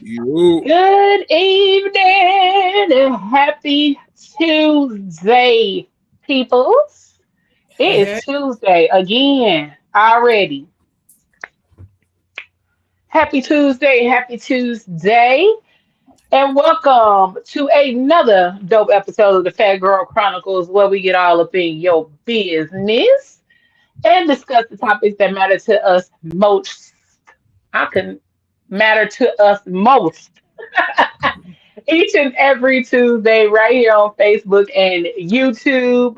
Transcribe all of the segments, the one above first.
You. Good evening and happy Tuesday, peoples. It is Hey, Tuesday again already. Happy Tuesday, and welcome to another dope episode of the Phat Girl Chronicles, where we get all up in your business and discuss the topics that matter to us most. I can matter to us most each and every Tuesday right here on Facebook and YouTube.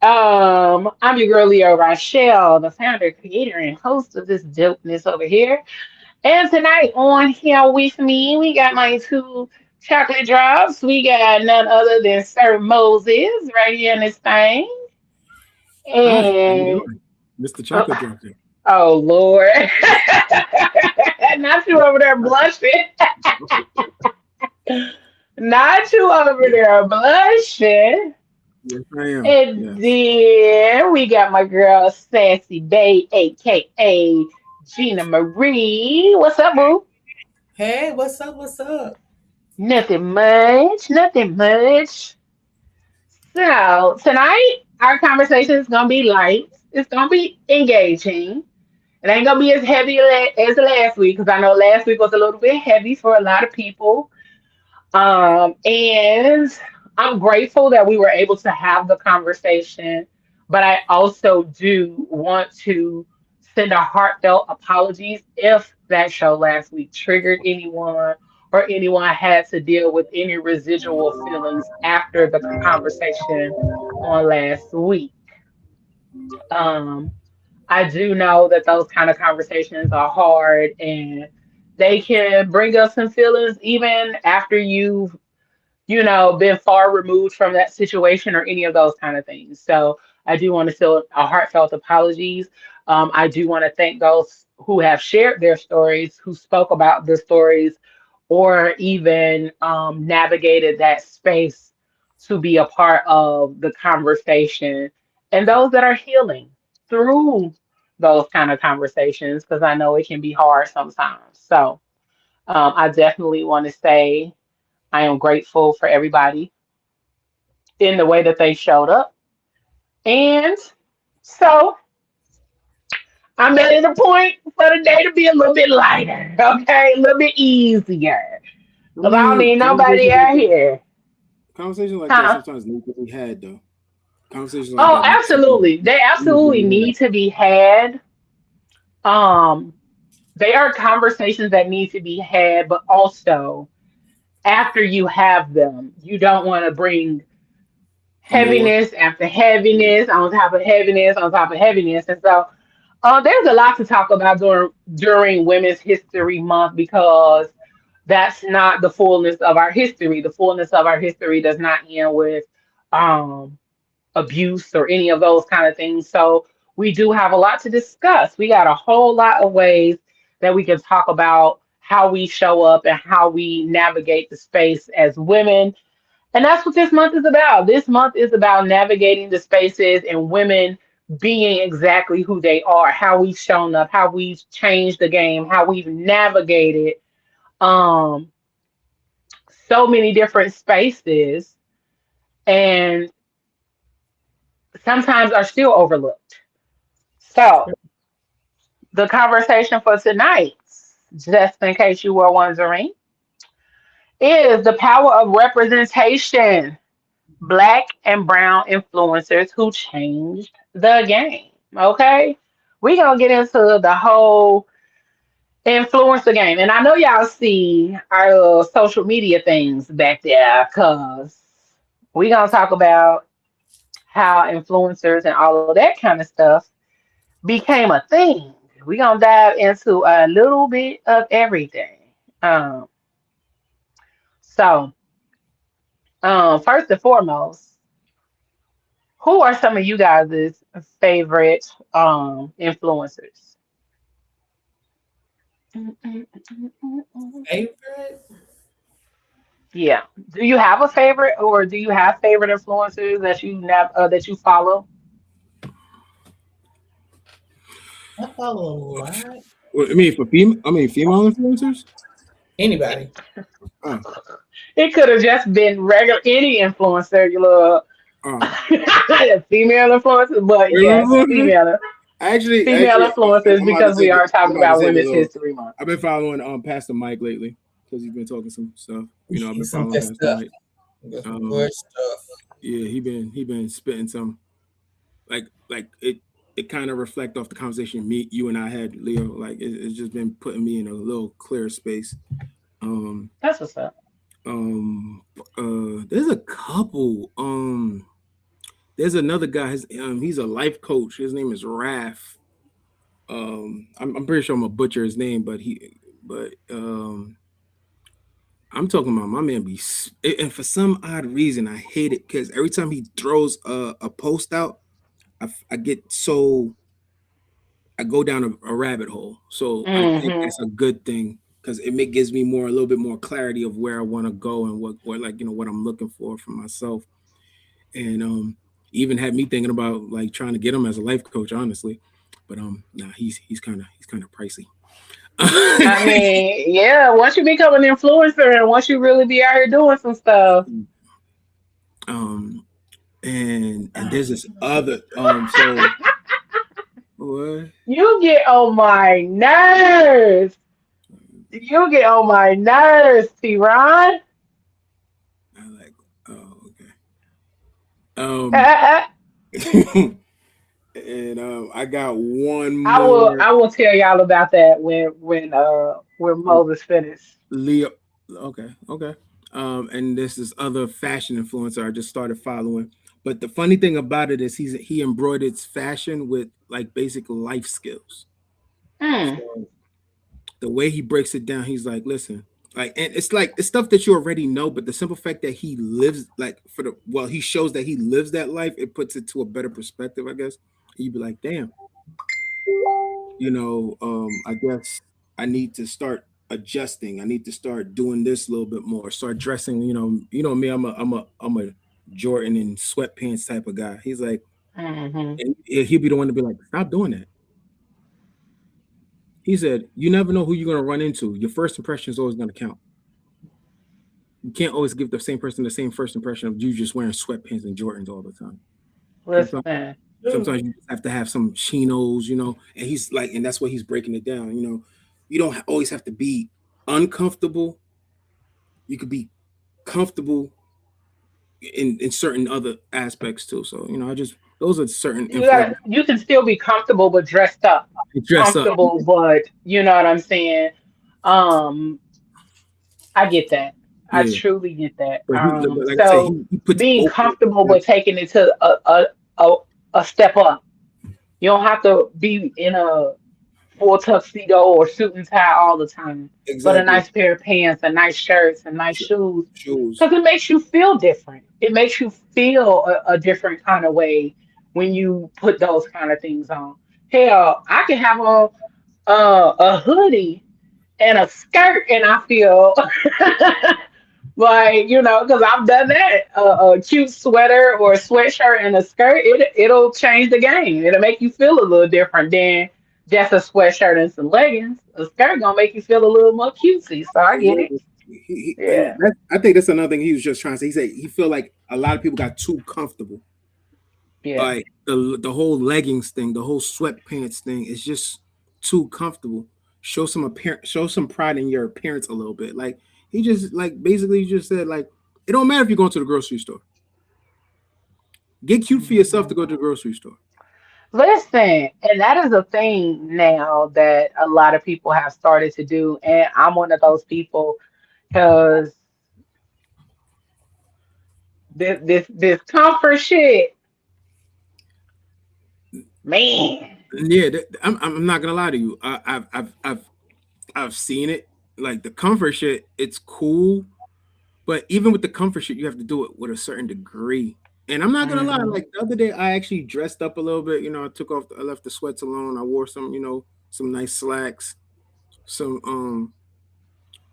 I'm your girl Leo Rochelle, the founder, creator, and host of this dopeness over here. And tonight on here with me, we got my two chocolate drops. We got none other than Sir Moses right here in this thing. Hi, how you And doing? Mr. oh, Chocolate Dropper. oh Lord. Not you over there blushing. Not you over there blushing. Yes, I am. And Yes. then we got my girl Sassy Bay, aka Gina Marie. What's up, boo? hey, what's up? What's up? Nothing much, nothing much. So tonight our conversation is gonna be light. It's gonna be engaging. It ain't gonna be as heavy as last week because I know last week was a little bit heavy for a lot of people. And I'm grateful that we were able to have the conversation, but I also do want to send a heartfelt apologies if that show last week triggered anyone or anyone had to deal with any residual feelings after the conversation on last week. Um, I do know that those kind of conversations are hard and they can bring up some feelings even after you've been far removed from that situation or any of those kind of things. So I do want to send a heartfelt apologies. I do want to thank those who have shared their stories, who spoke about the stories, or even navigated that space to be a part of the conversation, and those that are healing through those kind of conversations, because I know it can be hard sometimes. So I definitely want to say I am grateful for everybody in the way that they showed up. And so I'm at the point for the day to be a little bit lighter, okay? A little bit easier. I Because I don't mean, need nobody out here. conversations like that Huh? sometimes need to be had, though. Conversations like Oh, that sometimes absolutely. They need to absolutely be had. need to be had. Um, they are conversations that need to be had, but also after you have them, you don't want to bring More. heaviness after heaviness on top of heaviness on top of heaviness. And so there's a lot to talk about during Women's History Month because that's not the fullness of our history. The fullness of our history does not end with um, abuse or any of those kind of things. So we do have a lot to discuss. We got a whole lot of ways that we can talk about how we show up and how we navigate the space as women, and that's what this month is about. This month is about navigating the spaces and women being exactly who they are, how we've shown up, how we've changed the game, how we've navigated um, so many different spaces and sometimes are still overlooked. So, the conversation for tonight, just in case you were wondering, is the power of representation. Black and brown influencers who changed the game. Okay, we gonna get into the whole influencer game, and I know y'all see our little social media things back there, cause we gonna talk about how influencers and all of that kind of stuff became a thing. We gonna dive into a little bit of everything. Um, so, first and foremost, who are some of you guys' favorite influencers? Favorite? Yeah. Do you have a favorite, or do you have favorite influencers that you follow? I follow a lot. Well, I mean, female influencers? Anybody. It could have just been regular any influencer, you little female influencers, but yes, female Actually, influencers I'm about to because say, we are I'm talking about to about say the Women's little. History Month. I've been following Pastor Mike lately because he's been talking some stuff. You know, I've been Some following good Pastor stuff. Mike. Good stuff. Yeah, he been spitting some like it kind of reflect off the conversation you and I had, Leo. Like it's just been putting me in a little clearer space. That's what's up. There's a couple. There's another guy. He's a life coach. His name is Raph. I'm pretty sure I'm gonna butcher his name, but I'm talking about my man and for some odd reason I hate it because every time he throws a post out, I get so I go down a rabbit hole. So I think that's a good thing because gives me a little bit more clarity of where I want to go and what what I'm looking for myself. And even had me thinking about like trying to get him as a life coach, honestly. But nah, he's kind of pricey. I mean, yeah, once you become an influencer and once you really be out here doing some stuff. And there's this other so what? You get on my nerves. You get on my nerves, T-Ron. I like okay. And I got one more. I will tell y'all about that when Moses finished. Leo. Okay. And this other fashion influencer I just started following. But the funny thing about it is he embroidered fashion with like basic life skills. So the way he breaks it down, he's like, listen, like, and it's like it's stuff that you already know, but the simple fact that he lives like he shows that he lives that life, it puts it to a better perspective, I guess. And you'd be like, damn, I guess I need to start adjusting. I need to start doing this a little bit more. Start dressing. Me. I'm a Jordan and sweatpants type of guy. He's like, and he'll be the one to be like, stop doing that. He said, you never know who you're gonna run into. Your first impression is always gonna count. You can't always give the same person the same first impression of you just wearing sweatpants and Jordans all the time. Listen. Sometimes you have to have some chinos, and he's like, and that's what he's breaking it down. You don't always have to be uncomfortable. You could be comfortable in certain other aspects too. So those are certain. You can still be comfortable but dressed up. Comfortable, but you know what I'm saying. I get that. I truly get that. Being comfortable but taking it to a step up. You don't have to be in a full tuxedo or suit and tie all the time. Exactly. But a nice pair of pants, a nice shirts, and nice shoes. Because it makes you feel different. It makes you feel a different kind of way when you put those kind of things on. Hell, I can have on a hoodie and a skirt, and I feel like because I've done that. A cute sweater or a sweatshirt and a skirt, it'll change the game. It'll make you feel a little different than just a sweatshirt and some leggings. A skirt gonna make you feel a little more cutesy. So I get it. Yeah, I think that's another thing he was just trying to say. He said he feel like a lot of people got too comfortable. Yeah, like the whole leggings thing, the whole sweatpants thing is just too comfortable. Show some pride in your appearance a little bit. Like he just basically just said like it don't matter if you're going to the grocery store. Get cute for yourself to go to the grocery store. Listen, and that is a thing now that a lot of people have started to do, and I'm one of those people because this comfort shit, man. Yeah, I'm not gonna lie to you. I've seen it. Like the comfort shit, it's cool, but even with the comfort shit, you have to do it with a certain degree. And I'm not gonna lie. Like the other day, I actually dressed up a little bit. I left the sweats alone. I wore some nice slacks, some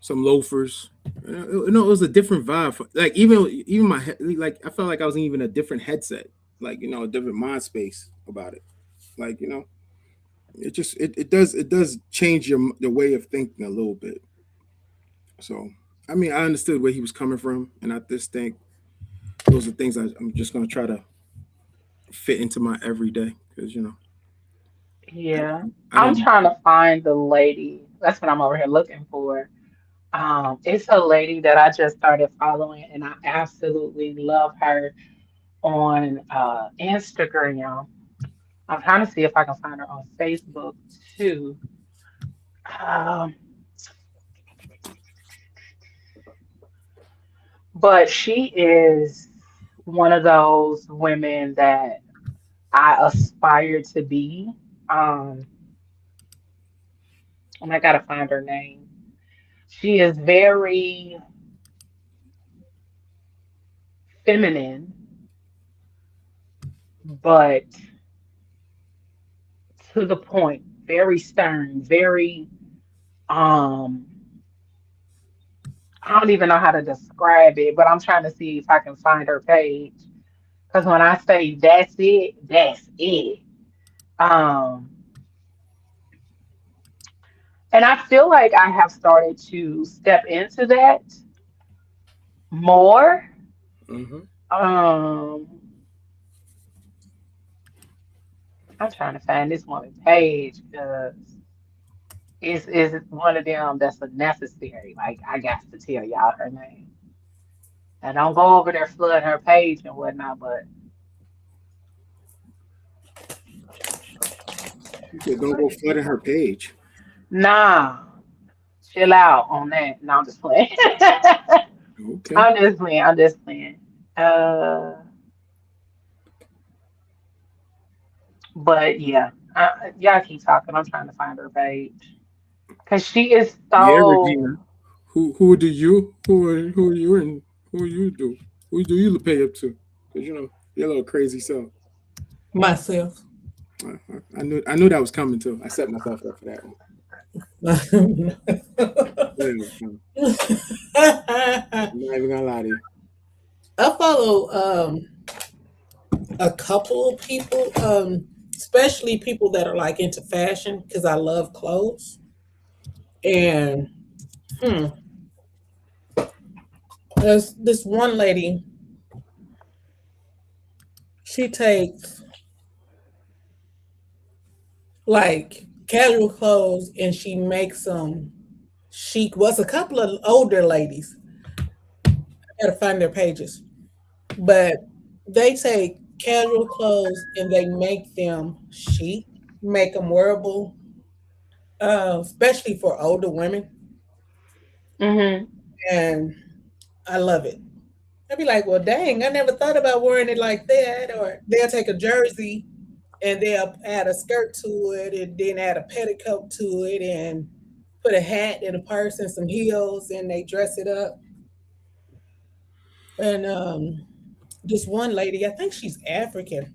loafers. It was a different vibe. Like even my like I felt like I was in even a different headset. Like a different mind space about it. Like it does change the way of thinking a little bit. So, I mean, I understood where he was coming from, and I just think those are things I'm just gonna try to fit into my everyday because Yeah. I I'm don't. trying to find the lady. That's what I'm over here looking for. It's a lady that I just started following, and I absolutely love her on Instagram. I'm trying to see if I can find her on Facebook too. Um, but she is one of those women that I aspire to be. Um, and I gotta find her name. She is very feminine, but to the point, very stern, very um I don't even know how to describe it, but I'm trying to see if I can find her page. Because when I say that's it, that's it. Um, and I feel like I have started to step into that more. Mm-hmm. Um, I'm trying to find this woman's page because it's one of them that's a necessary. Like I got to tell y'all her name. And don't go over there flooding her page and whatnot, but You said don't what go is this flooding her woman? page. Nah, chill out on that. No, I'm just playing. Okay. I'm just playing. I'm just playing. Uh, but yeah, y'all keep talking. I'm trying to find her page because she is Yeah, so. Regina. Who do you who are you and who you do who do you pay up to? Because you're a little crazy self. Myself. I knew that was coming too. I set myself up for that one. Yeah, it was coming. I I'm not even gonna lie to you. follow a couple of people, especially people that are like into fashion because I love clothes. And hmm, there's this one lady. She takes like casual clothes and she makes them chic. Was a couple of older ladies. I gotta find their pages, but they take casual clothes and they make them chic, make them wearable, especially for older women, Hmm. and I love it. I'd be like, well, dang, I never thought about wearing it like that. Or they'll take a jersey and they'll add a skirt to it and then add a petticoat to it and put a hat and a purse and some heels and they dress it up. And this one lady, I think she's African.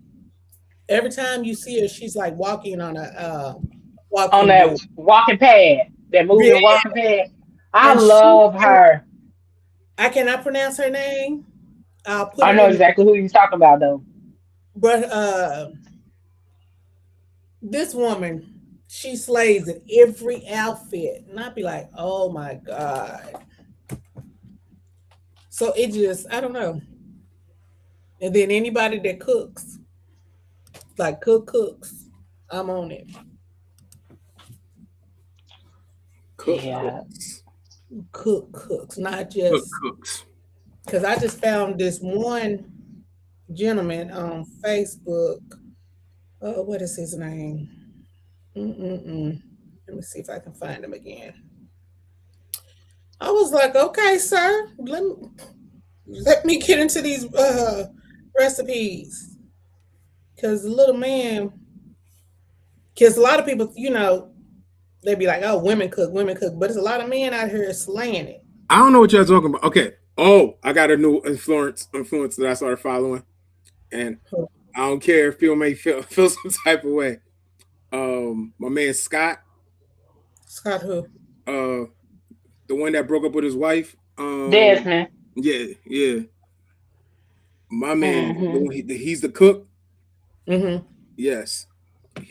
Every time you see her, she's like walking on a On walking board. that walking pad, that Yeah, moving walking pad. I and she, love her. I cannot pronounce her name. I'll put I it know in the, exactly who you're talking about though. but this woman, she slays in every outfit, and I'd be like, oh my god. So it just, I don't know. And then anybody that cooks, like cooks, I'm on it. Cook Yeah. cooks. Cooks, not Cook just cooks. because I just found this one gentleman on Facebook. Oh, what is his name? Mm-mm-mm. Let me see if I can find him again. I was like, okay, sir, let me get into these recipes because the little man. Because a lot of people, they be like, oh, women cook, but there's a lot of men out here slaying it. I don't know what y'all talking about. Okay. Oh, I got a new influence that I started following, and I don't care if people may feel some type of way. My man Scott, Scott who? uh, the one that broke up with his wife. Desmond. Yeah, yeah. My man, Hmm. he's the cook. Mm-hmm. Yes,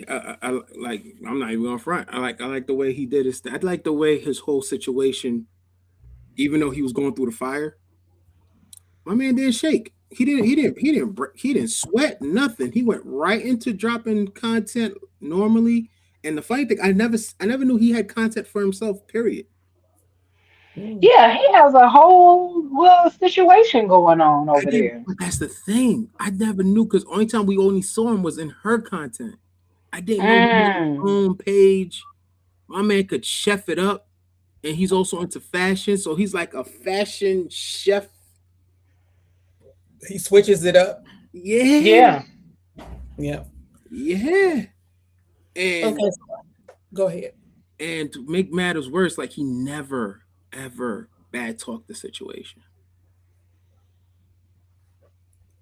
I like. I'm not even on front. I like the way he did his. I like the way his whole situation. even though he was going through the fire. My man didn't shake. He didn't sweat nothing. He went right into dropping content normally. And the funny thing, I never knew he had content for himself. Period. Mm. Yeah, he has a whole little situation going on I over didn't. there. But that's the thing. I never knew because only time we only saw him was in her content. I didn't know he had his Mm. own page. My man could chef it up, and he's also into fashion. So he's like a fashion chef. He switches it up. Yeah, Yeah. Yeah. yeah. And Okay, so go ahead. and to make matters worse, like he never ever bad talked the situation.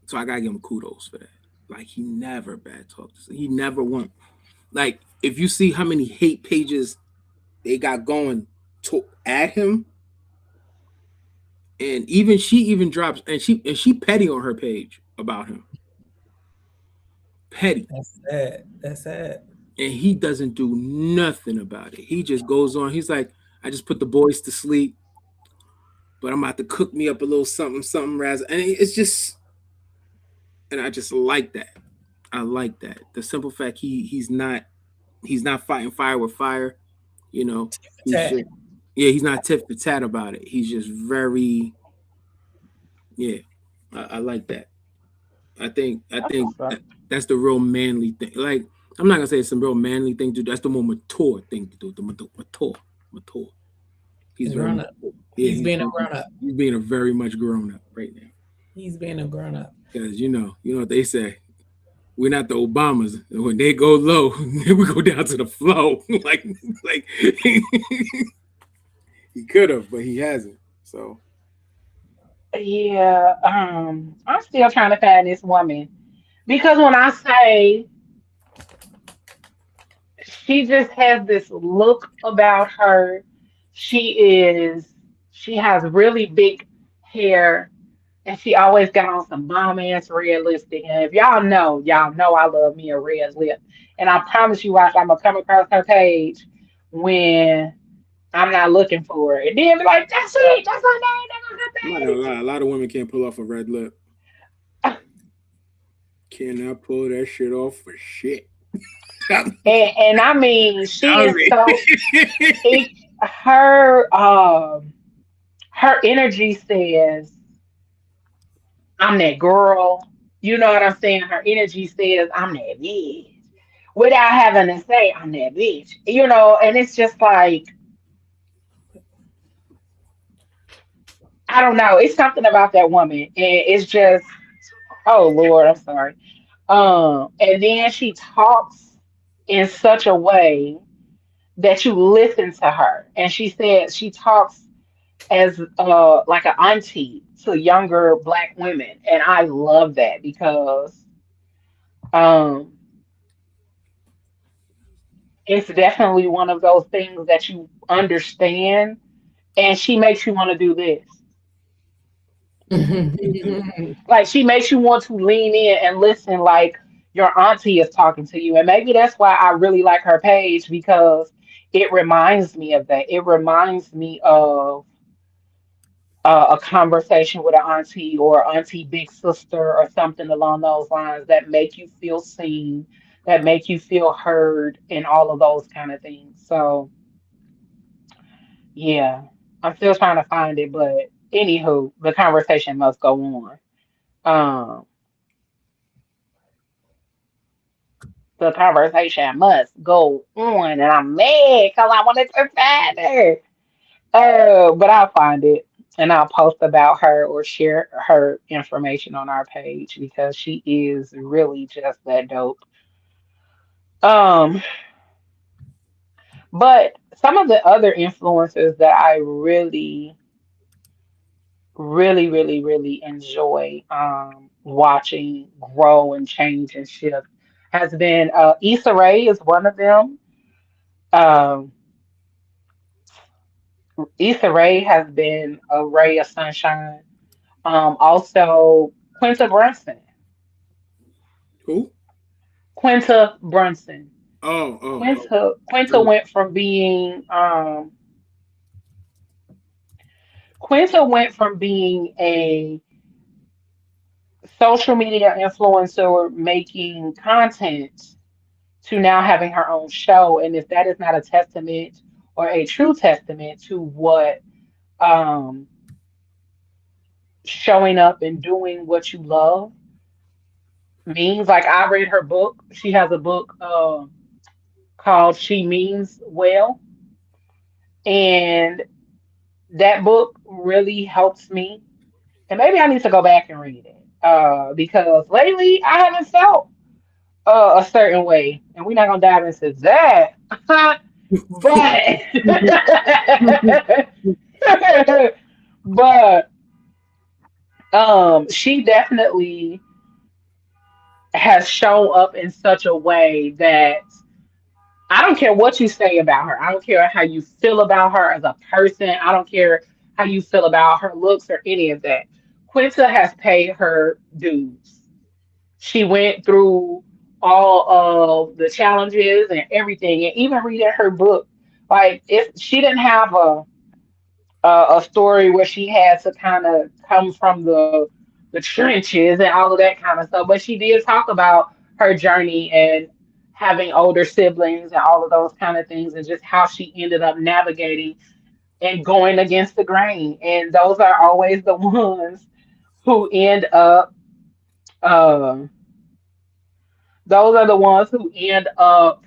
So I gotta give him kudos for that. Like he never bad talked. He never won. Like if you see how many hate pages they got going to at him, and even she even drops, and she petty on her page about him, petty, That's sad. That's sad. and he doesn't do nothing about it. He just goes on. He's like, I just put the boys to sleep, but I'm about to cook me up a little something, something, raz, and it's just, and I just like that. I like that. The simple fact he's not fighting fire with fire. You know, he's Tat. just yeah, he's not tit for tat about it. He's just very yeah. I like that. I That's think what's up. that's the real manly thing. Like I'm not gonna say it's some real manly thing to do. That's the more mature thing to do. The mature. He's He's very grown up. mature. Yeah, He's being a grown up. he's being a very much grown up right now. He's being a grown up. Because you know what they say. We're not the Obamas. When they go low, then we go down to the flow. like he could have, but he hasn't. So Yeah. I'm still trying to find this woman because when I say she just has this look about her, she is she has really big hair and she always got on some bomb ass red lipstick. And if y'all know I love me a red lip. And I promise you, watch, I'm gonna come across her page when I'm not looking for it. And then be like, that's it, that's her name, that's I'm not on gonna her lie. A lot of women can't pull off a red lip. page. Cannot pull that shit off for shit. And I mean, she is Sorry. so it, her her energy says, I'm that girl. You know what I'm saying? Her energy says, I'm that bitch. Without having to say, I'm that bitch. You know, and it's just like, I don't know. It's something about that woman. And it's just, oh Lord, I'm sorry. And then she talks in such a way that you listen to her. And she said she talks as like an auntie to younger black women. And I love that because um it's definitely one of those things that you understand and she makes you want to do this. Like she makes you want to lean in and listen like your auntie is talking to you. And maybe that's why I really like her page because it reminds me of that. It reminds me of a conversation with an auntie or auntie big sister or something along those lines that make you feel seen, that make you feel heard, and all of those kind of things. So yeah, I'm still trying to find it, but anywho, the conversation must go on. Um, the conversation must go on, and I'm mad because I wanted to find her. But I'll find it and I'll post about her or share her information on our page because she is really just that dope. Um, but some of the other influencers that I really enjoy watching grow and change and shift has been Issa Rae is one of them. Um, Issa Rae has been a ray of sunshine. Also Quinta Brunson. Who? Quinta Brunson. Oh. Quinta went from being Quinta went from being a social media influencer making content to now having her own show. And if that is not a testament or a true testament to what um, showing up and doing what you love means, like I read her book. She has a book called She Means Well. And that book really helps me. And maybe I need to go back and read it because lately I haven't felt a certain way. And we're not going to dive into that. But but she definitely has shown up in such a way that I don't care what you say about her. I don't care how you feel about her as a person. I don't care how you feel about her looks or any of that. Quinta has paid her dues. She went through all of the challenges and everything, and even reading her book. Like if she didn't have a story where she had to kind of come from the trenches and all of that kind of stuff. But she did talk about her journey and having older siblings and all of those kind of things and just how she ended up navigating and going against the grain. And those are always the ones who end up um those are the ones who end up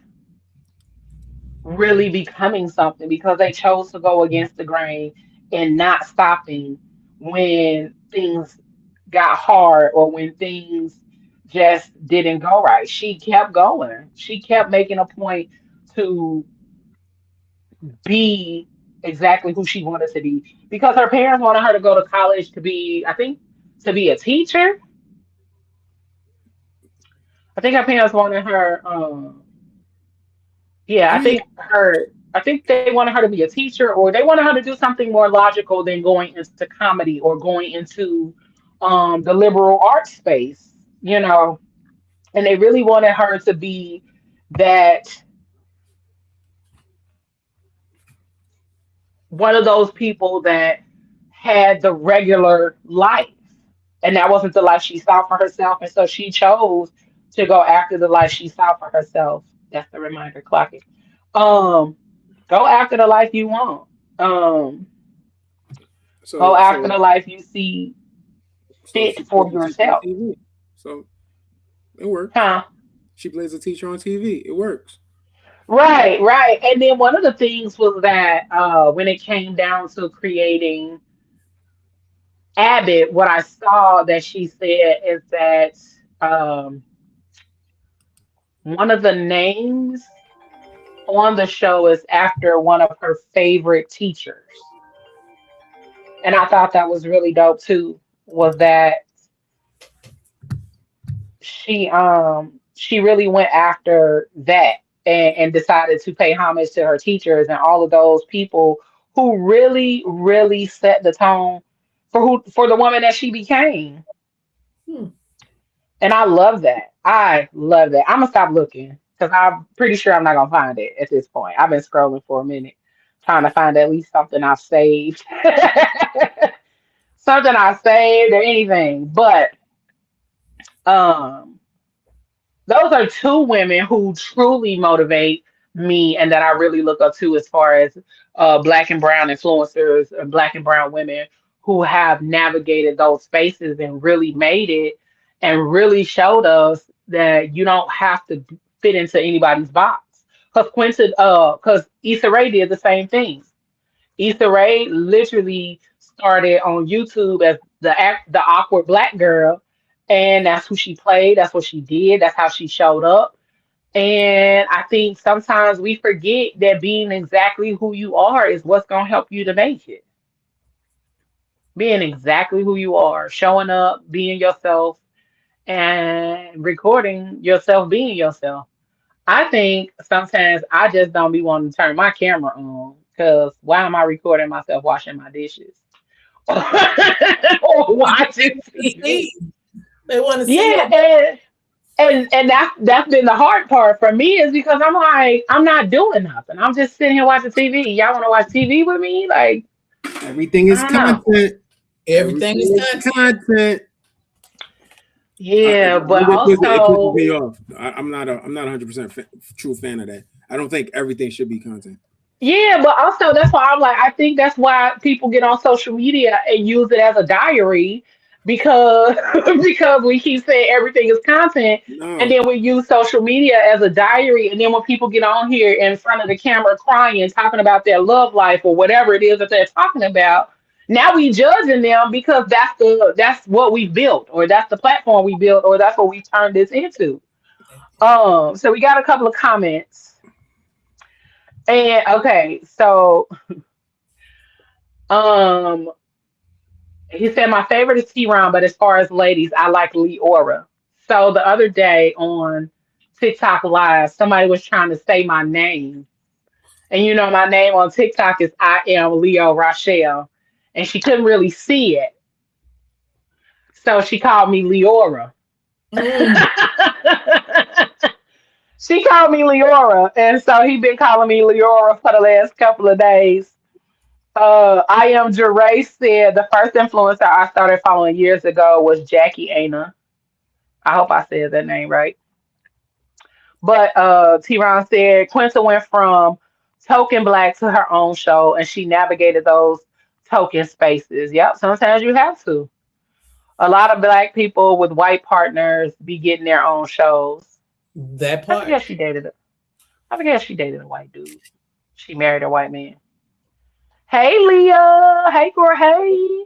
really becoming something because they chose to go against the grain and not stopping when things got hard or when things just didn't go right. She kept going. She kept making a point to be exactly who she wanted to be because her parents wanted her to go to college to be, I think, to be a teacher. I think her parents wanted her yeah, I mean, I think they wanted her to be a teacher or they wanted her to do something more logical than going into comedy or going into the liberal arts space, you know. And they really wanted her to be that one of those people that had the regular life. And that wasn't the life she saw for herself. And so she chose to go after the life she saw for herself. That's the reminder, clock it. Um, Go after the life you want. Um, Go so after so the life you see so fit she for plays a teacher on yourself. TV. So it works. Huh? She plays a teacher on TV. It works. Right, right. And then one of the things was that when it came down to creating Abbott, what I saw that she said is that um, one of the names on the show is after one of her favorite teachers. And I thought that was really dope too, was that she really went after that and decided to pay homage to her teachers and all of those people who really, really set the tone for the woman that she became. Hmm. And I love that. I love that. I'm gonna stop looking because I'm pretty sure I'm not gonna find it at this point. I've been scrolling for a minute, trying to find at least something I've saved, something I saved or anything. But um, those are two women who truly motivate me and that I really look up to as far as black and brown influencers, black and brown women who have navigated those spaces and really made it and really showed us that you don't have to fit into anybody's box. Because Issa Rae did the same thing. Issa Rae literally started on YouTube as the awkward black girl, and that's who she played. That's what she did. That's how she showed up. And I think sometimes we forget that being exactly who you are is what's gonna help you to make it. Being exactly who you are, showing up, being yourself, and recording yourself being yourself. I think sometimes I just don't be wanting to turn my camera on because why am I recording myself washing my dishes or watching To TV? see. They want to see Yeah, it. and that's been the hard part for me is because I'm like I'm not doing nothing. I'm just sitting here watching TV. Y'all want to watch TV with me? Like Everything I is don't know. content. Everything is Everything is content. content. Yeah, but It pisses also me off. I'm not 100% true fan of that. I don't think everything should be content. yeah, but also that's why I'm like, I think that's why people get on social media and use it as a diary because because we keep saying everything is content, and No, then we use social media as a diary, and then when people get on here in front of the camera crying, talking about their love life or whatever it is that they're talking about, now we judging them because that's what we built, or that's the platform we built, or that's what we turned this into. So we got a couple of comments. And okay, so um, he said my favorite is T-Ron, but as far as ladies, I like Leora. So the other day on TikTok Live, somebody was trying to say my name, and you know my name on TikTok is I am Leo Rochelle, and she couldn't really see it, so she called me Leora. Mm, She called me Leora, and so he been calling me Leora for the last couple of days. I am Jeray said the first influencer I started following years ago was Jackie Aina. I hope I said that name right. But T-Ron said Quinta went from token black to her own show and she navigated those token spaces. Yep, sometimes you have to. A lot of black people with white partners be getting their own shows. that I part. forget she dated a I forget she dated a white dude. She married a white man. Hey Leah. Hey girl, hey.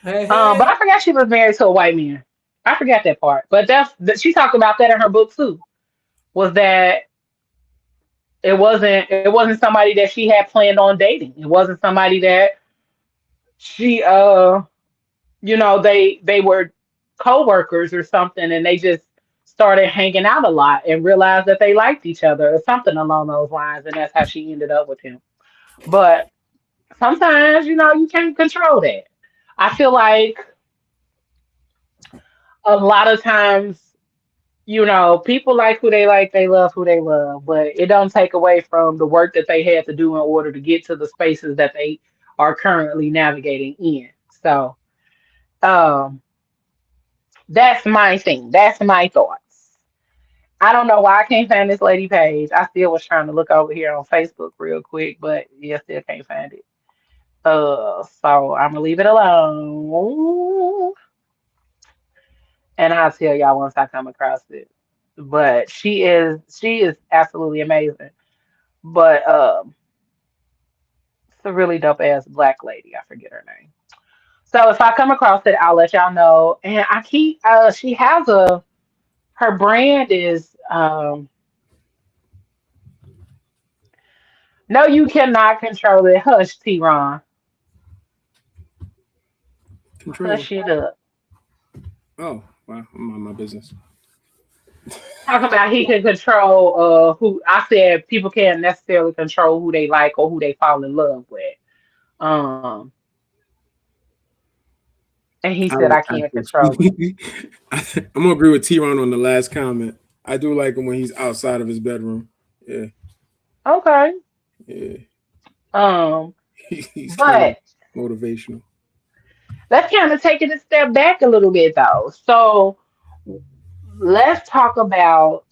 Hey, But hey. I forgot she was married to a white man. I forgot that part. But that's that she talked about that in her book too. Was that it wasn't somebody that she had planned on dating. It wasn't somebody that she they were co-workers or something and they just started hanging out a lot and realized that they liked each other or something along those lines and that's how she ended up with him. But sometimes, you can't control that. I feel like a lot of times people like, they love who they love, but it don't take away from the work that they had to do in order to get to the spaces that they are currently navigating in. So, um, that's my thing. That's my thoughts. I don't know why I can't find this lady page. I still was trying to look over here on Facebook real quick, but yeah, still can't find it. So I'm gonna leave it alone, and I'll tell y'all once I come across it. But she is absolutely amazing. But it's a really dope ass black lady. I forget her name. So if I come across it, I'll let y'all know. And I keep she has a her brand is no, you cannot control it. Hush, T Ron. control. Hush it up. Oh, wow. I'm on my business. Talking about he can control who I said people can't necessarily control who they like or who they fall in love with. Um and he I said like I can't actors. control it. I'm gonna agree with T-Ron on the last comment. I do like him when he's outside of his bedroom. Yeah, Okay. yeah. Um He's kind of but motivational. let's kind of take it a step back a little bit though. So let's talk about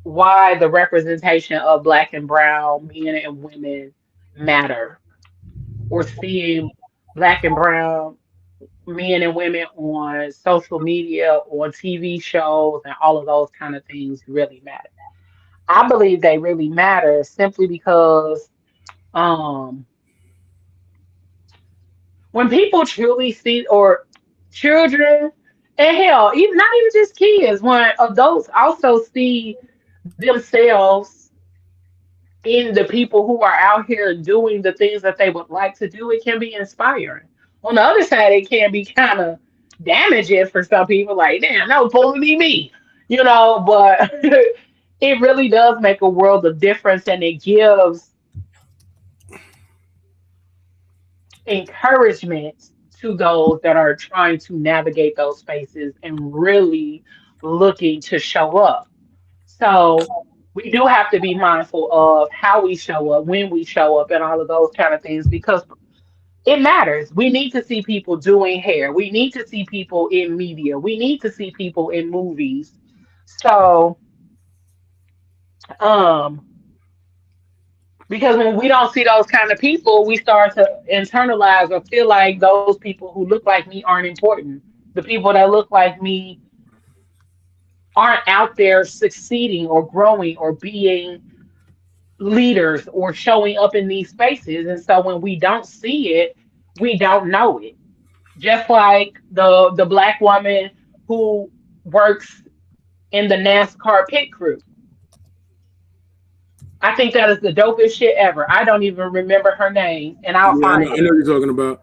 why the representation of black and brown men and women matter, or seeing black and brown men and women on social media, on TV shows, and all of those kind of things really matter. I believe they really matter simply because um, when people truly see, or children, and hell, even not even just kids, when adults also see themselves in the people who are out here doing the things that they would like to do, it can be inspiring. On the other side, it can be kind of damaging for some people, like, damn, that was supposed to be me, but it really does make a world of difference and it gives encouragement to those that are trying to navigate those spaces and really looking to show up. So we do have to be mindful of how we show up, when we show up, and all of those kind of things because it matters. We need to see people doing hair. We need to see people in media. We need to see people in movies. So, um, because when we don't see those kind of people, we start to internalize or feel like those people who look like me aren't important. The people that look like me aren't out there succeeding or growing or being leaders or showing up in these spaces. And so when we don't see it, we don't know it. Just like the black woman who works in the NASCAR pit crew. I think that is the dopest shit ever. I don't even remember her name, and I'll Yeah, find I know it. what you're talking about.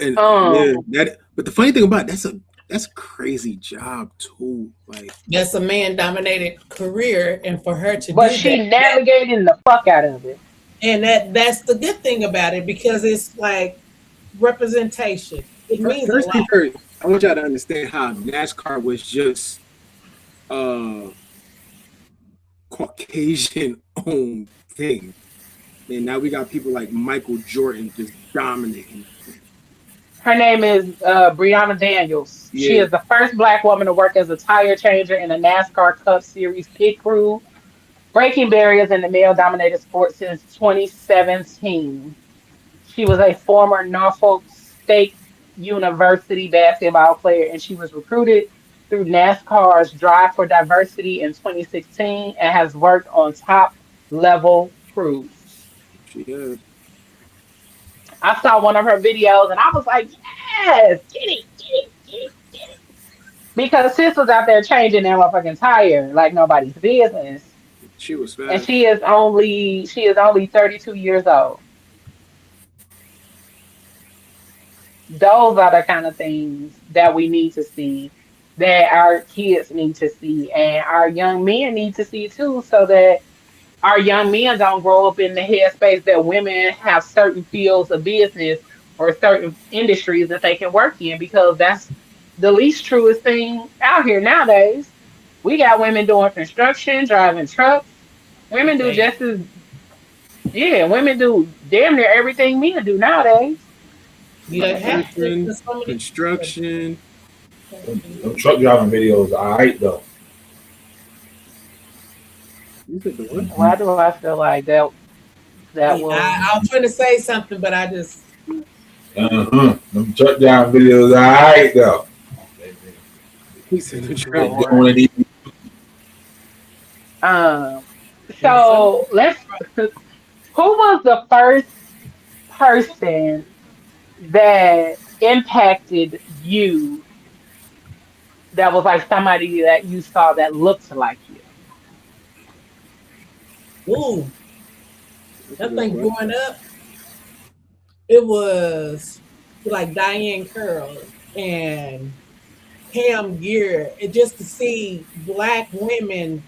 And yeah, Um, that. But the funny thing about it, that's a crazy job too. Like That's a man dominated career, and for her to but do that, she navigating the fuck out of it. and that's the good thing about it because it's like representation. It means a first thing lot. first, I want y'all to understand how NASCAR was just uh Caucasian owned thing. And now we got people like Michael Jordan just dominating that thing. Her name is Brianna Daniels. She Yeah, is the first black woman to work as a tire changer in a NASCAR Cup Series pit crew, breaking barriers in the male dominated sport since 2017. She was a former Norfolk State University basketball player, and she was recruited through NASCAR's Drive for Diversity in 2016 and has worked on top level crews. she has. I saw one of her videos and I was like, yes, get it, get it, get it, get it. Because sis was out there changing that motherfucking tire like nobody's business. She was And fast. she is only 32 years old. Those are the kind of things that we need to see, that our kids need to see, and our young men need to see too, so that our young men don't grow up in the headspace that women have certain fields of business or certain industries that they can work in, because that's the least truest thing out here nowadays. We got women doing construction, driving trucks. Women do Okay, just as, yeah, women do damn near everything men do nowadays. you don't have to Electrician, because so many people. construction. Them truck driving videos, alright though. You said the what? Why do I feel like that Yeah, will I was trying to say something, but I just Them truck driving videos, alright though. He said the They truck. doing Lord. it. Um and some so let's who was the first person that impacted you, that was like somebody that you saw that looked like you? ooh, That's a I good think question. growing up it was like Diane Curl and Pam Gear, and just to see black women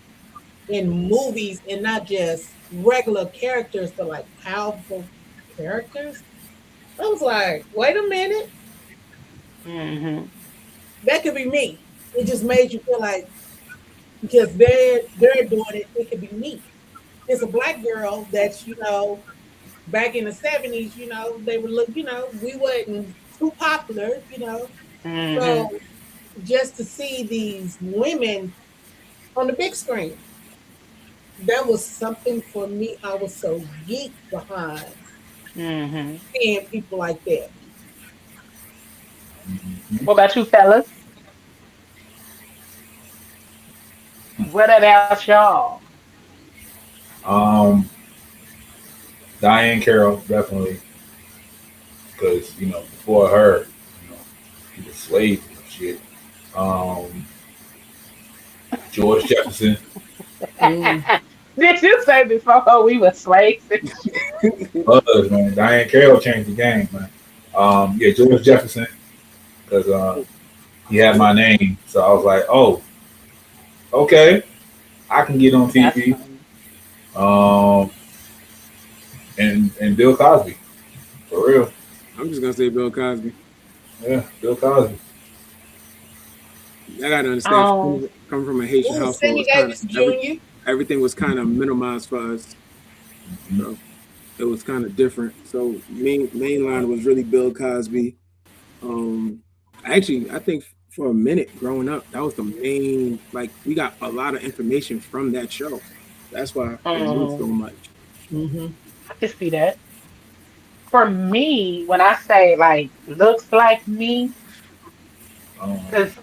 in movies and not just regular characters, but like powerful characters. I was like, wait a minute, Hmm. that could be me. It just made you feel like because they're doing it, it could be me. It's a black girl that's back in the 70s, they would look, we wasn't too popular, Hmm. so just to see these women on the big screen, that was something for me. I was so geeked behind Hmm. seeing people like that. What about you, fellas? What about y'all? Um, Diane Carroll definitely, because before her, she was slaves and shit. Um, George Jefferson, Mm. Did you say before we were slaves and shit? was man. Diane Carroll changed the game, man. Yeah, George Jefferson, because he had my name, so I was like, oh, okay, I can get on That's TV. funny. Um, and Bill Cosby, for real. I'm just gonna say Bill Cosby. Yeah, Bill Cosby. I gotta understand. Um, Coming from a Haitian Ooh, household, Sammy it's kind of Davis Jr. everything was kind of minimized for us. Mhm. So it was kind of different. So mainline was really Bill Cosby. Um, actually, I think for a minute growing up, that was the main. Like we got a lot of information from that show. That's why it moved so Um, much. Mm-hmm. I can see that. For me, when I say like looks like me, Um, because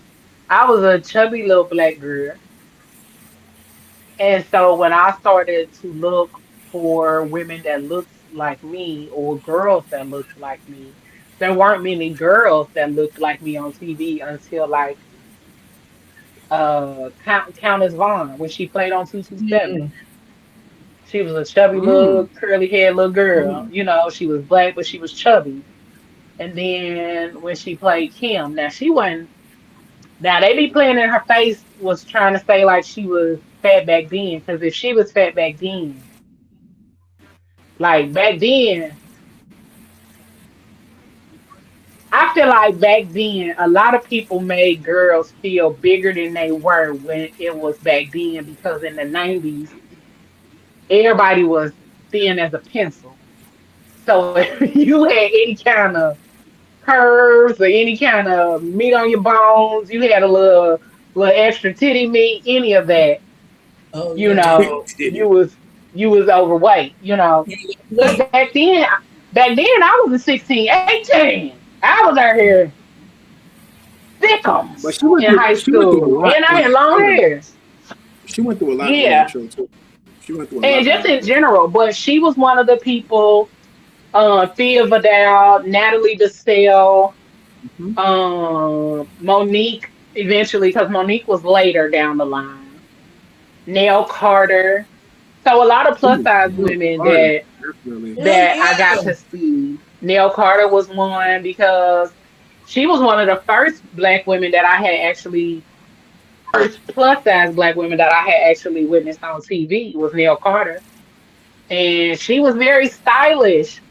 I was a chubby little black girl, and so when I started to look for women that looks like me or girls that looked like me, there weren't many girls that looked like me on TV until like Countess Vaughn when she played on 227. Mm-hmm. She was a chubby little Mm, curly haired little girl. mm. You know, she was black, but she was chubby. And then when she played Kim, now she wasn't. Now they be playing in her face was trying to say like she was fat back then. Because if she was fat back then, like back then, I feel like back then a lot of people made girls feel bigger than they were when it was back then. Because in the 90s, everybody was thin as a pencil. So if you had any kind of curves or any kind of meat on your bones, you had a little extra titty meat, any of that, Oh you yeah. know, Did you was overweight, you know. Yeah, Because wait. back then I was a 16, 18. I was out here but thickums in high she went through a school, lot and I in had long that show. hair. She went through a lot on that Yeah, show too. She went through a and lot on just that in show. general. But she was one of the people. Thea Vidal, Natalie DeSalle, Hmm. Monique eventually, because Monique was later down the line. Nell Carter. So a lot of plus Ooh, size Bill women Carter, that definitely. Oh that I got yeah. to see. Nell Carter was one because she was one of the first black women that I had actually first plus size black women that I had actually witnessed on TV was Nell Carter. And she was very stylish.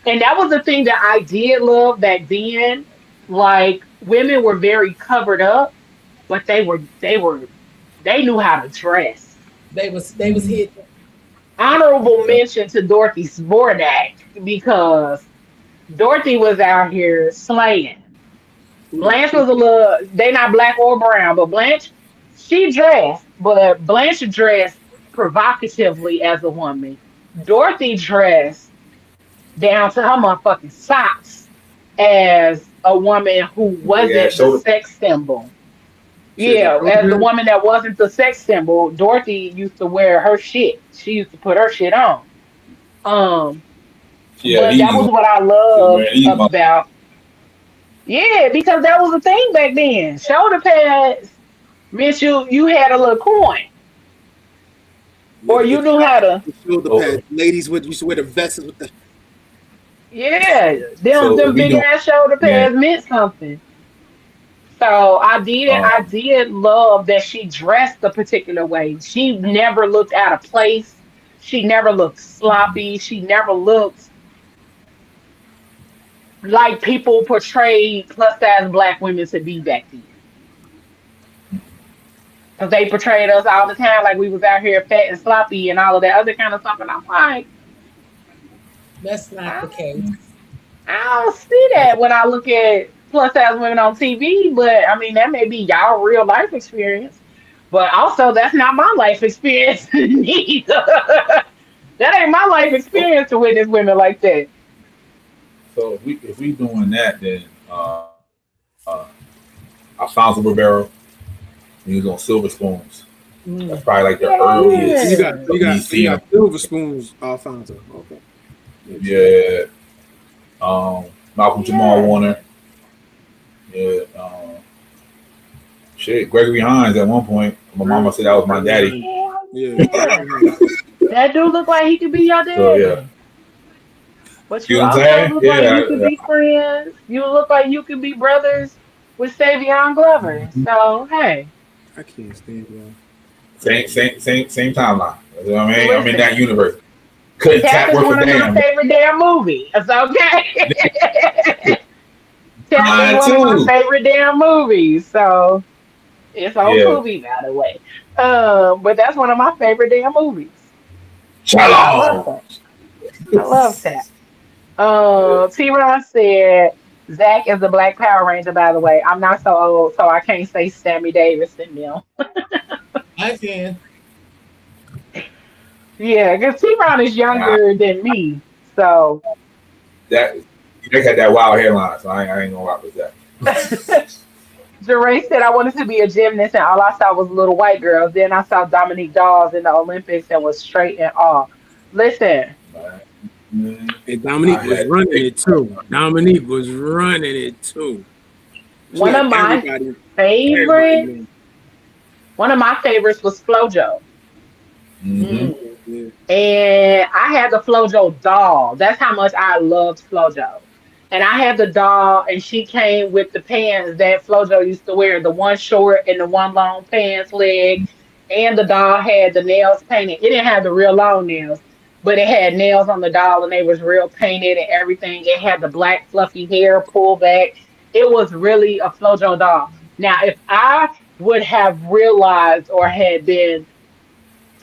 And that was the thing that I did love back then. Like women were very covered up, but they knew how to dress. They was hit. Honorable yeah. mention to Dorothy Spordak because Dorothy was out here slaying. Ooh, Blanche she was a little they not black or brown, but Blanche she dressed, but Blanche dressed provocatively as a woman. Dorothy dressed down to her motherfucking socks as a woman who Big ass wasn't the shoulder. sex symbol. she had the Yeah, shoulder as the pad. woman that wasn't the sex symbol, Dorothy used to wear her shit. She used to put her shit on. Um, Yeah, but that these was ones. what I Just loved wearing these ones. about yeah, because that was a thing back then. Shoulder pads meant you had a little coin, Yeah, or you knew how to. the shoulder So, pad. Ladies would used to wear the vests with the. Yeah, so if them we big doing, ass shoulder yeah, pads meant something. So I um, did love that she dressed a particular way. She never looked out of place. She never looked sloppy. She never looked like people portrayed plus size black women to be back then. Because they portrayed us all the time like we was out here fat and sloppy and all of that other kind of stuff. And I'm like, That's not the I, case. I don't see that when I look at plus size women on TV. But I mean, that may be y'all real life experience. But also, that's not my life experience neither. That ain't my life so, experience to witness women like that. so if we doing that, then Alfonso Ribeiro, he was on Silver Spoons. That's Mm. probably like the Ooh, so earliest Yeah. of me so seeing you him. got silver spoons, Alfonso. Okay, makes sense. Yeah, Malcolm Jamal Yeah. Warner. Yeah, shit, Gregory Hines at one point. My mama said that was my Gregory daddy. Hines. Hell Yeah, yeah. Gregory Hines. That do look like he could be your So yeah, daddy. But you you know what I'm also saying? look like Yeah, you could be friends. You look like you could be brothers with Savion Glover. So hey, I can't stand y'all. same timeline. You know what I mean? I'm in that listen. universe. Couldn't Tap tap is worth a one of my damn. favorite damn movies. It's okay. Tap is Mine one of my too. favorite damn movies. So it's on Yeah. Tubi, by the way. But that's one of my favorite damn movies. So I love Shalom. that. I love that. Yeah. T Ron said Zach is the Black Power Ranger, by the way. I'm not so old, so I can't say Sammy Davis and them. I can. Yeah, because T Ron is Nah, younger than me. So that they had that wild hairline, so I ain't gonna rock with that. Jeray said I wanted to be a gymnast and all I saw was little white girls. Then I saw Dominique Dawes in the Olympics and was straight and all. Listen, Man, And I Dominique was had running it too. Dominique was running it too. She one had of my everybody favorites, knew. one of my favorites was FloJo. mm-hmm. Mm. Yeah. And I had the FloJo doll. That's how much I loved FloJo. And I had the doll, and she came with the pants that FloJo used to wear, the one short and the one long pants leg. And the doll had the nails painted. It didn't have the real long nails, but it had nails on the doll, and they was real painted and everything. It had the black fluffy hair pulled back. It was really a FloJo doll. Now, if I would have realized or had been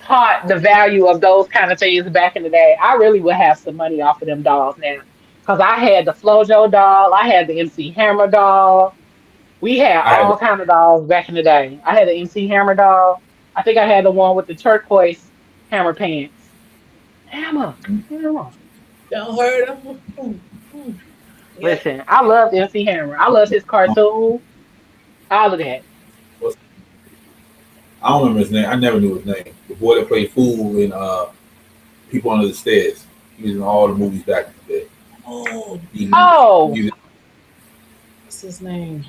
taught the value of those kind of things back in the day, I really would have some money off of them dolls now. Cause I had the FloJo doll, I had the MC Hammer doll. We had I had all kind of dolls back in the day. I had the MC Hammer doll. I think I had the one with the turquoise hammer pants. Hammer, hammer. Don't hurt him. Yep. Listen, I loved MC Hammer. I loved his cartoon. All of that. I don't remember his name. I never knew his name. The boy that played Fool in People Under the Stairs. He was in all the movies back in the day. Oh, He, Oh, he, was, what's his name?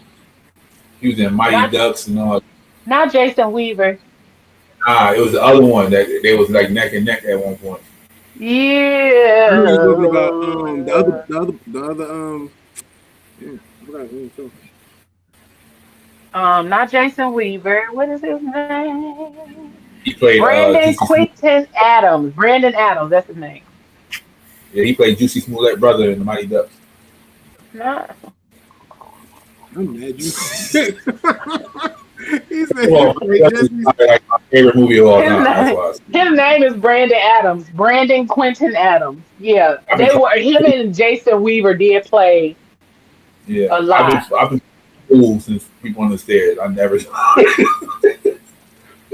he was in Mighty not Ducks and all. not Jason Weaver. It was the other one that they was like neck and neck at one point. I know you're talking about Yeah. the other yeah, I forgot his name too. Not Jason Weaver. What is his name? He played Brandon Juicy Smollett. Quinton Adams. Brandon Adams. That's his name. Yeah, he played Juicy Smollett brother in the Mighty Ducks. Not, I'm mad you. He said he Well, played that's Jesse. like my favorite movie of all his time. That's name. why His name is Brandon Adams. Brandon Quinton Adams. Yeah, I've been they were him and Jason Weaver did play yeah, a lot. I've been cool since People on the Stairs. I never if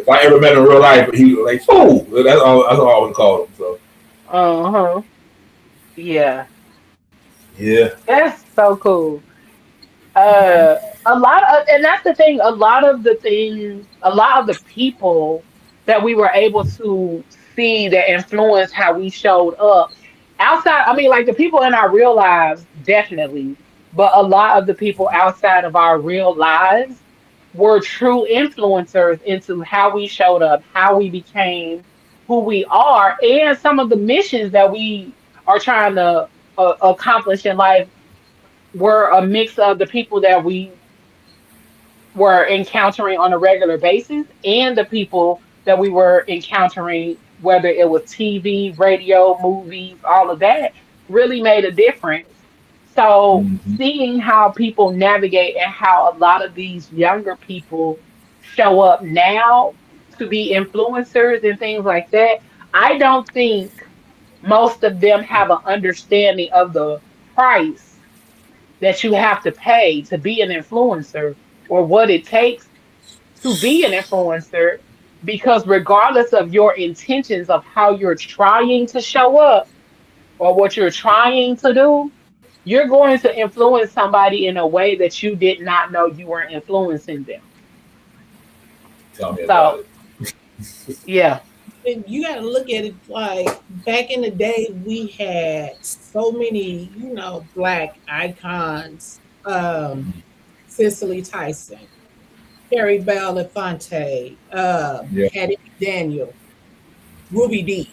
I ever met him in real life, he was like fool. That's all I would call him. So Uh huh. Yeah, yeah. that's so cool. Uh, a lot of, and that's the thing. A lot of the things, a lot of the people that we were able to see that influenced how we showed up outside. I mean, like the people in our real lives, definitely, but a lot of the people outside of our real lives were true influencers into how we showed up, how we became who we are, and some of the missions that we are trying to accomplish in life were a mix of the people that we were encountering on a regular basis and the people that we were encountering, whether it was TV, radio, movies, all of that really made a difference. So, Mm-hmm. seeing how people navigate and how a lot of these younger people show up now to be influencers and things like that, I don't think most of them have an understanding of the price that you have to pay to be an influencer or what it takes to be an influencer because regardless of your intentions of how you're trying to show up or what you're trying to do, you're going to influence somebody in a way that you did not know you were influencing them. Tell me about So, it. yeah. And you got to look at it like back in the day, we had so many, black icons. Cicely Tyson, Carrie Belafonte, Yeah. Hattie Daniel, Ruby D.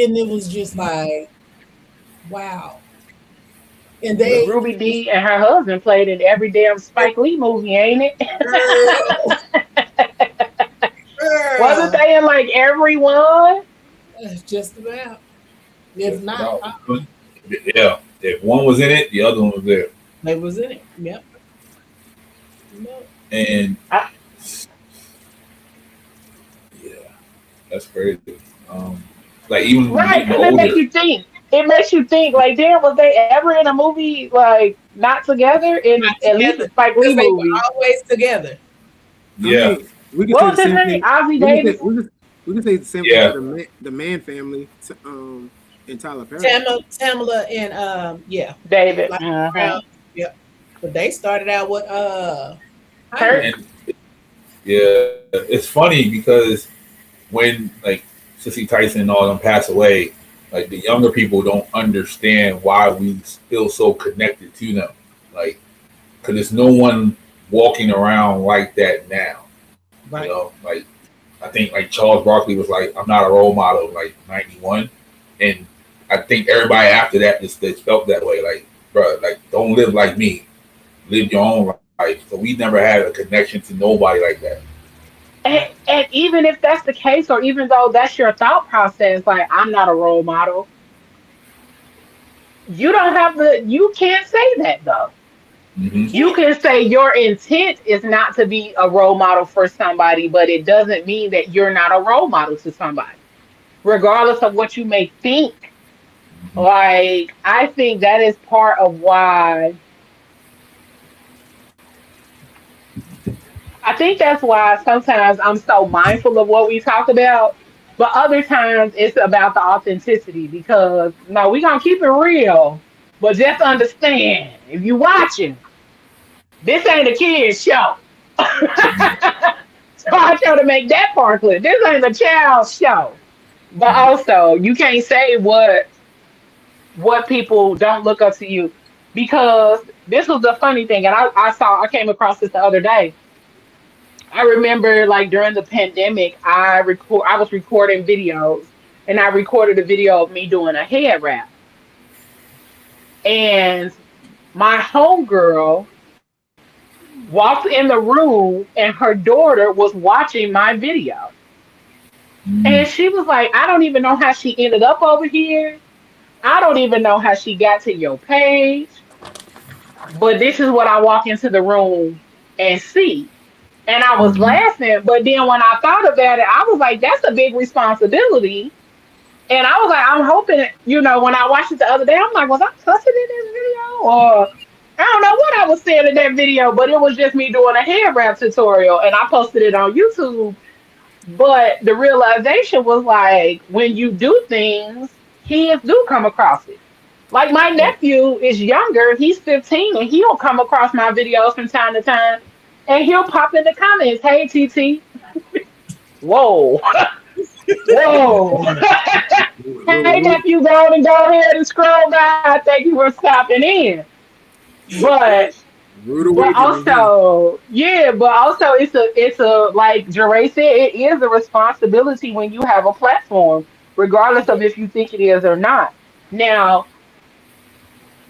And it was just like, wow. And But they, Ruby D and her husband played in every damn Spike Lee movie, ain't girl, it? Wasn't girl, they in like everyone? just about. If Just not, about. Yeah. If one was in it, the other one was there. they was in it. Yep. Yep. And I, yeah, that's crazy. Like even when right, getting because they make older, you think. it makes you think like, damn, was they ever in a movie like not together in Not at least a together Spike because Lee they were movie? always together. I Yeah, mean, we could say What the was his same name? thing. Ozzy We could say Davis, we could say the same thing for yeah. the man family in Tyler Perry. Tamala and yeah, David. like Hmm. Brown. Yep. But they started out with Kurt. Heinrich. And yeah, it's funny because when like Sissy Tyson and all them pass away, like the younger people don't understand why we feel so connected to them. Like, because there's no one walking around like that now. You Right. know, like I think like Charles Barkley was like, "I'm not a role model," like '91, and I think everybody after that just felt that way. Like, bro, like don't live like me, live your own life. So we never had a connection to nobody like that. And even if that's the case, or even though that's your thought process, like I'm not a role model, you don't have the. You can't say that though. You Hmm. You can't. can say your intent is not to be a role model for somebody, but it doesn't mean that you're not a role model to somebody, regardless of what you may think. Like, I think that is part of why, I think that's why sometimes I'm so mindful of what we talk about, but other times it's about the authenticity because, no, we're going to keep it real, but just understand if you're watching, this ain't a kid's show. So I try to make that part clear. This ain't a child's show. But also, you can't say what people don't look up to you because this was the funny thing, and I came across this the other day. I remember like during the pandemic, I was recording videos, and I recorded a video of me doing a head wrap, and my homegirl walked in the room, and her daughter was watching my video. Mm. And she was like, I don't even know how she ended up over here. I don't even know how she got to your page, but this is what I walk into the room and see. And I was Hmm. laughing, but then when I thought about it, I was like, that's a big responsibility. And I was like, I'm hoping, when I watched it the other day, I'm like, was I cussing in this video? Or I don't know what I was saying in that video, but it was just me doing a hair wrap tutorial and I posted it on YouTube. But the realization was like, when you do things, kids do come across it. Like my nephew is younger, he's 15, and he'll come across my videos from time to time, and he'll pop in the comments, "Hey, TT, whoa, whoa, hey nephew, go ahead and scroll by. Thank you for stopping in." But Rude but awakening, huh? also, yeah, but also it's a like Jeray said, it is a responsibility when you have a platform, regardless of if you think it is or not. Now,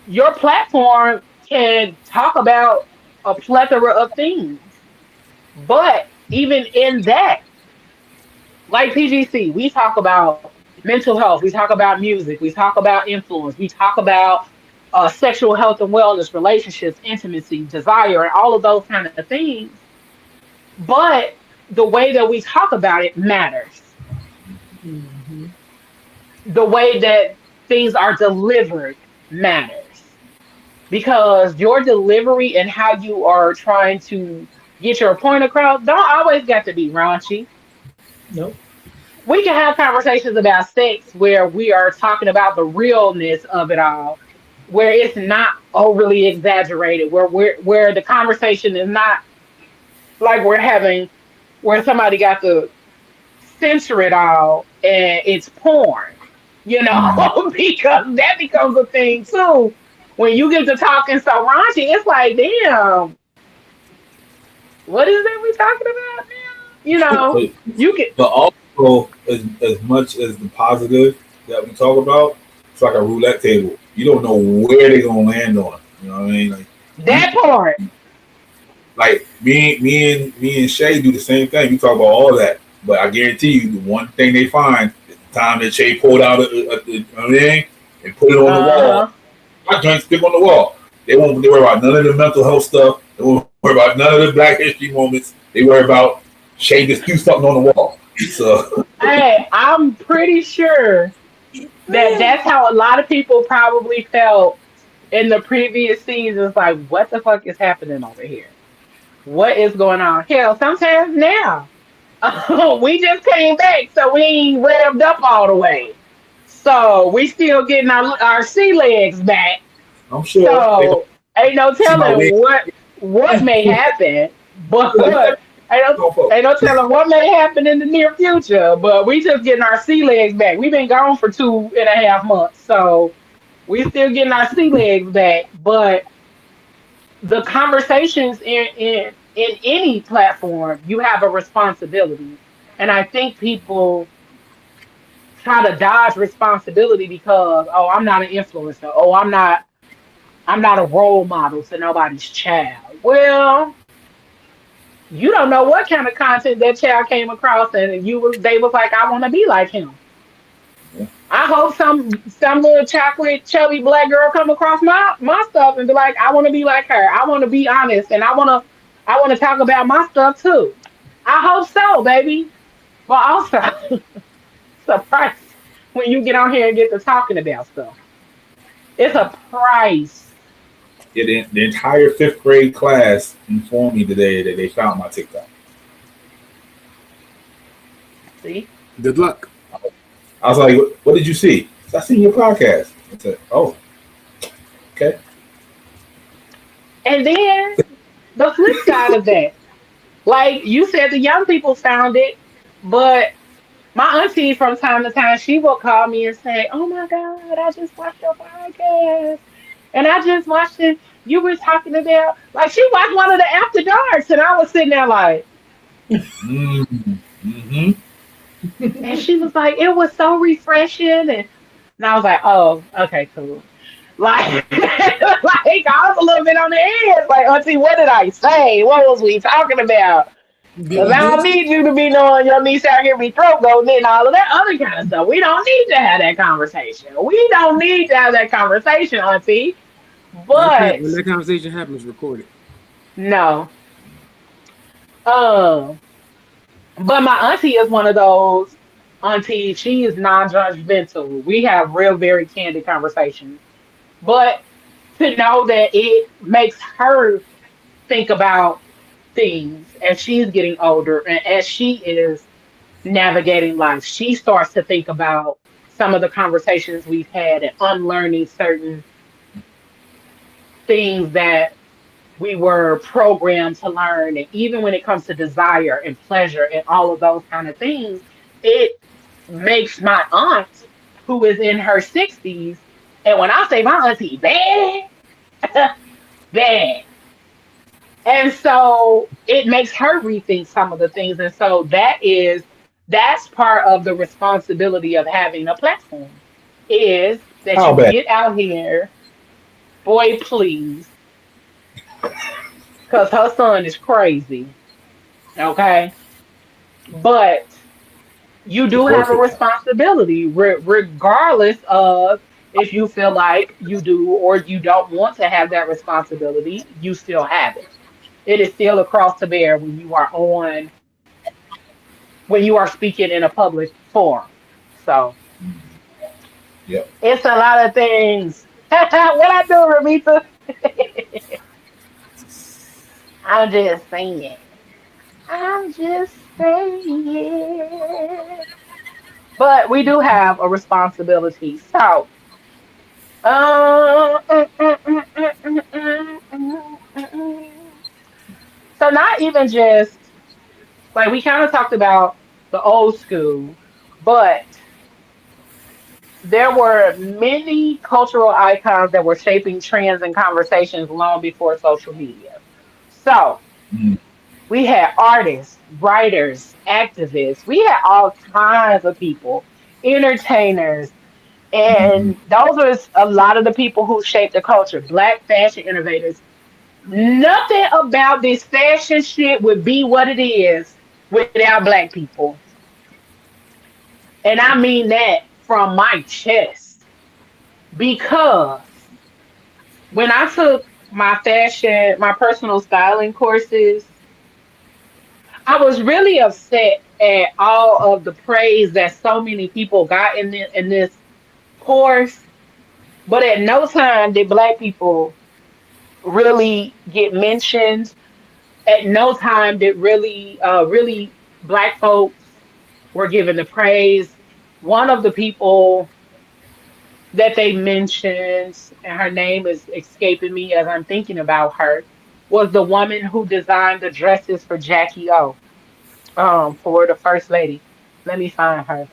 your platform can talk about a plethora of things, but even in that, like PGC, we talk about mental health, we talk about music, we talk about influence, we talk about sexual health and wellness, relationships, intimacy, desire, and all of those kind of things. But the way that we talk about it matters. Hmm. The way that things are delivered matters because your delivery and how you are trying to get your point across don't always got to be raunchy. Nope. We can have conversations about sex where we are talking about the realness of it all, where it's not overly exaggerated, where the conversation is not like we're having where somebody got to censor it all and it's porn, Hmm. because that becomes a thing too. When you get to talking so raunchy, it's like, damn, what is that we talking about now? But You can. but also as much as the positive that we talk about, it's like a roulette table. You don't know where they're gonna land on. You know what I mean? Like That you part. like me and Shay do the same thing. We talk about all that, but I guarantee you, the one thing they find is the time that Shay pulled out, you know what I mean, and put it on the wall. Uh-huh. My joints stick on the wall. They won't. They worry about none of the mental health stuff. They won't worry about none of the Black History moments. They worry about Shay just do something on the wall. So Hey, I'm pretty sure That's how a lot of people probably felt in the previous seasons. Like, what the fuck is happening over here? What is going on? Hell, sometimes now we just came back, so we ain't revved up all the way. So we still getting our sea legs back. I'm sure they gonna So ain't no see my telling wig. what may happen, but Look, you never know, folks. ain't no telling what may happen in the near future. But we just getting our sea legs back. We've been gone for 2.5 months, so we still getting our sea legs back. But the conversations in any platform, you have a responsibility, and I think people try to dodge responsibility because, oh, I'm not an influencer, oh, I'm not a role model to nobody's child. Well, you don't know what kind of content that child came across, and they was like, I want to be like him. Yeah. I hope some little chocolate chubby black girl come across my stuff and be like, I want to be like her. I want to be honest, and I want to talk about my stuff too. I hope so, baby. But also, it's a price when you get on here and get to talking about stuff. It's a price. Yeah, the entire fifth grade class informed me today that they found my TikTok. See, Good luck. I was like, "What did you see?" I said, "I seen your podcast." I said, "Oh, okay." and then the flip side of that, like you said, the young people found it, but my auntie from time to time, she will call me and say, "Oh my God, I just watched your podcast. And I just watched it. You were talking about like she watched one of the after darks, and I was sitting there like, Mm-hmm. and she was like, it was so refreshing, and I was like, oh, okay, cool. Like, like I was a little bit on the edge. Like, auntie, what did I say? What was we talking about? Because I don't need you to be knowing your niece out here be throat goating and all of that other kind of stuff. We don't need to have that conversation. We don't need to have that conversation, auntie. But When that conversation happens, record it. no. Um, but my auntie is one of those aunties. She is non-judgmental. We have real, very candid conversations. But to know that it makes her think about things as she's getting older and as she is navigating life, she starts to think about some of the conversations we've had and unlearning certain things that we were programmed to learn. And even when it comes to desire and pleasure and all of those kind of things, it makes my aunt, who is in her 60s, and when I say my auntie bad, bad. And so it makes her rethink some of the things. And so that's part of the responsibility of having a platform is that How you bad? get out here, boy, please, because her son is crazy. Okay. But you The do have a perfect. responsibility, regardless of if you feel like you do or you don't want to have that responsibility, you still have it. It is still across the bear when you are speaking in a public forum. So Yep. it's a lot of things. What I do, Ramita? I'm just saying. I'm just saying. But we do have a responsibility. So, uh, mm, mm, mm, mm, mm, mm, mm, mm, mm. so not even just like we kind of talked about the old school, but there were many cultural icons that were shaping trends and conversations long before social media. So Mm. we had artists, writers, activists, we had all kinds of people, entertainers, Mm-hmm. and those are a lot of the people who shaped the culture. Black fashion innovators. Nothing about this fashion shit would be what it is without black people. And I mean that from my chest. Because when I took my personal styling courses, I was really upset at all of the praise that so many people got in this course, but at no time did black people really get mentioned. At no time did really black folks were given the praise. One of the people that they mentioned, and her name is escaping me as I'm thinking about her, was the woman who designed the dresses for Jackie O, for the first lady. Let me find her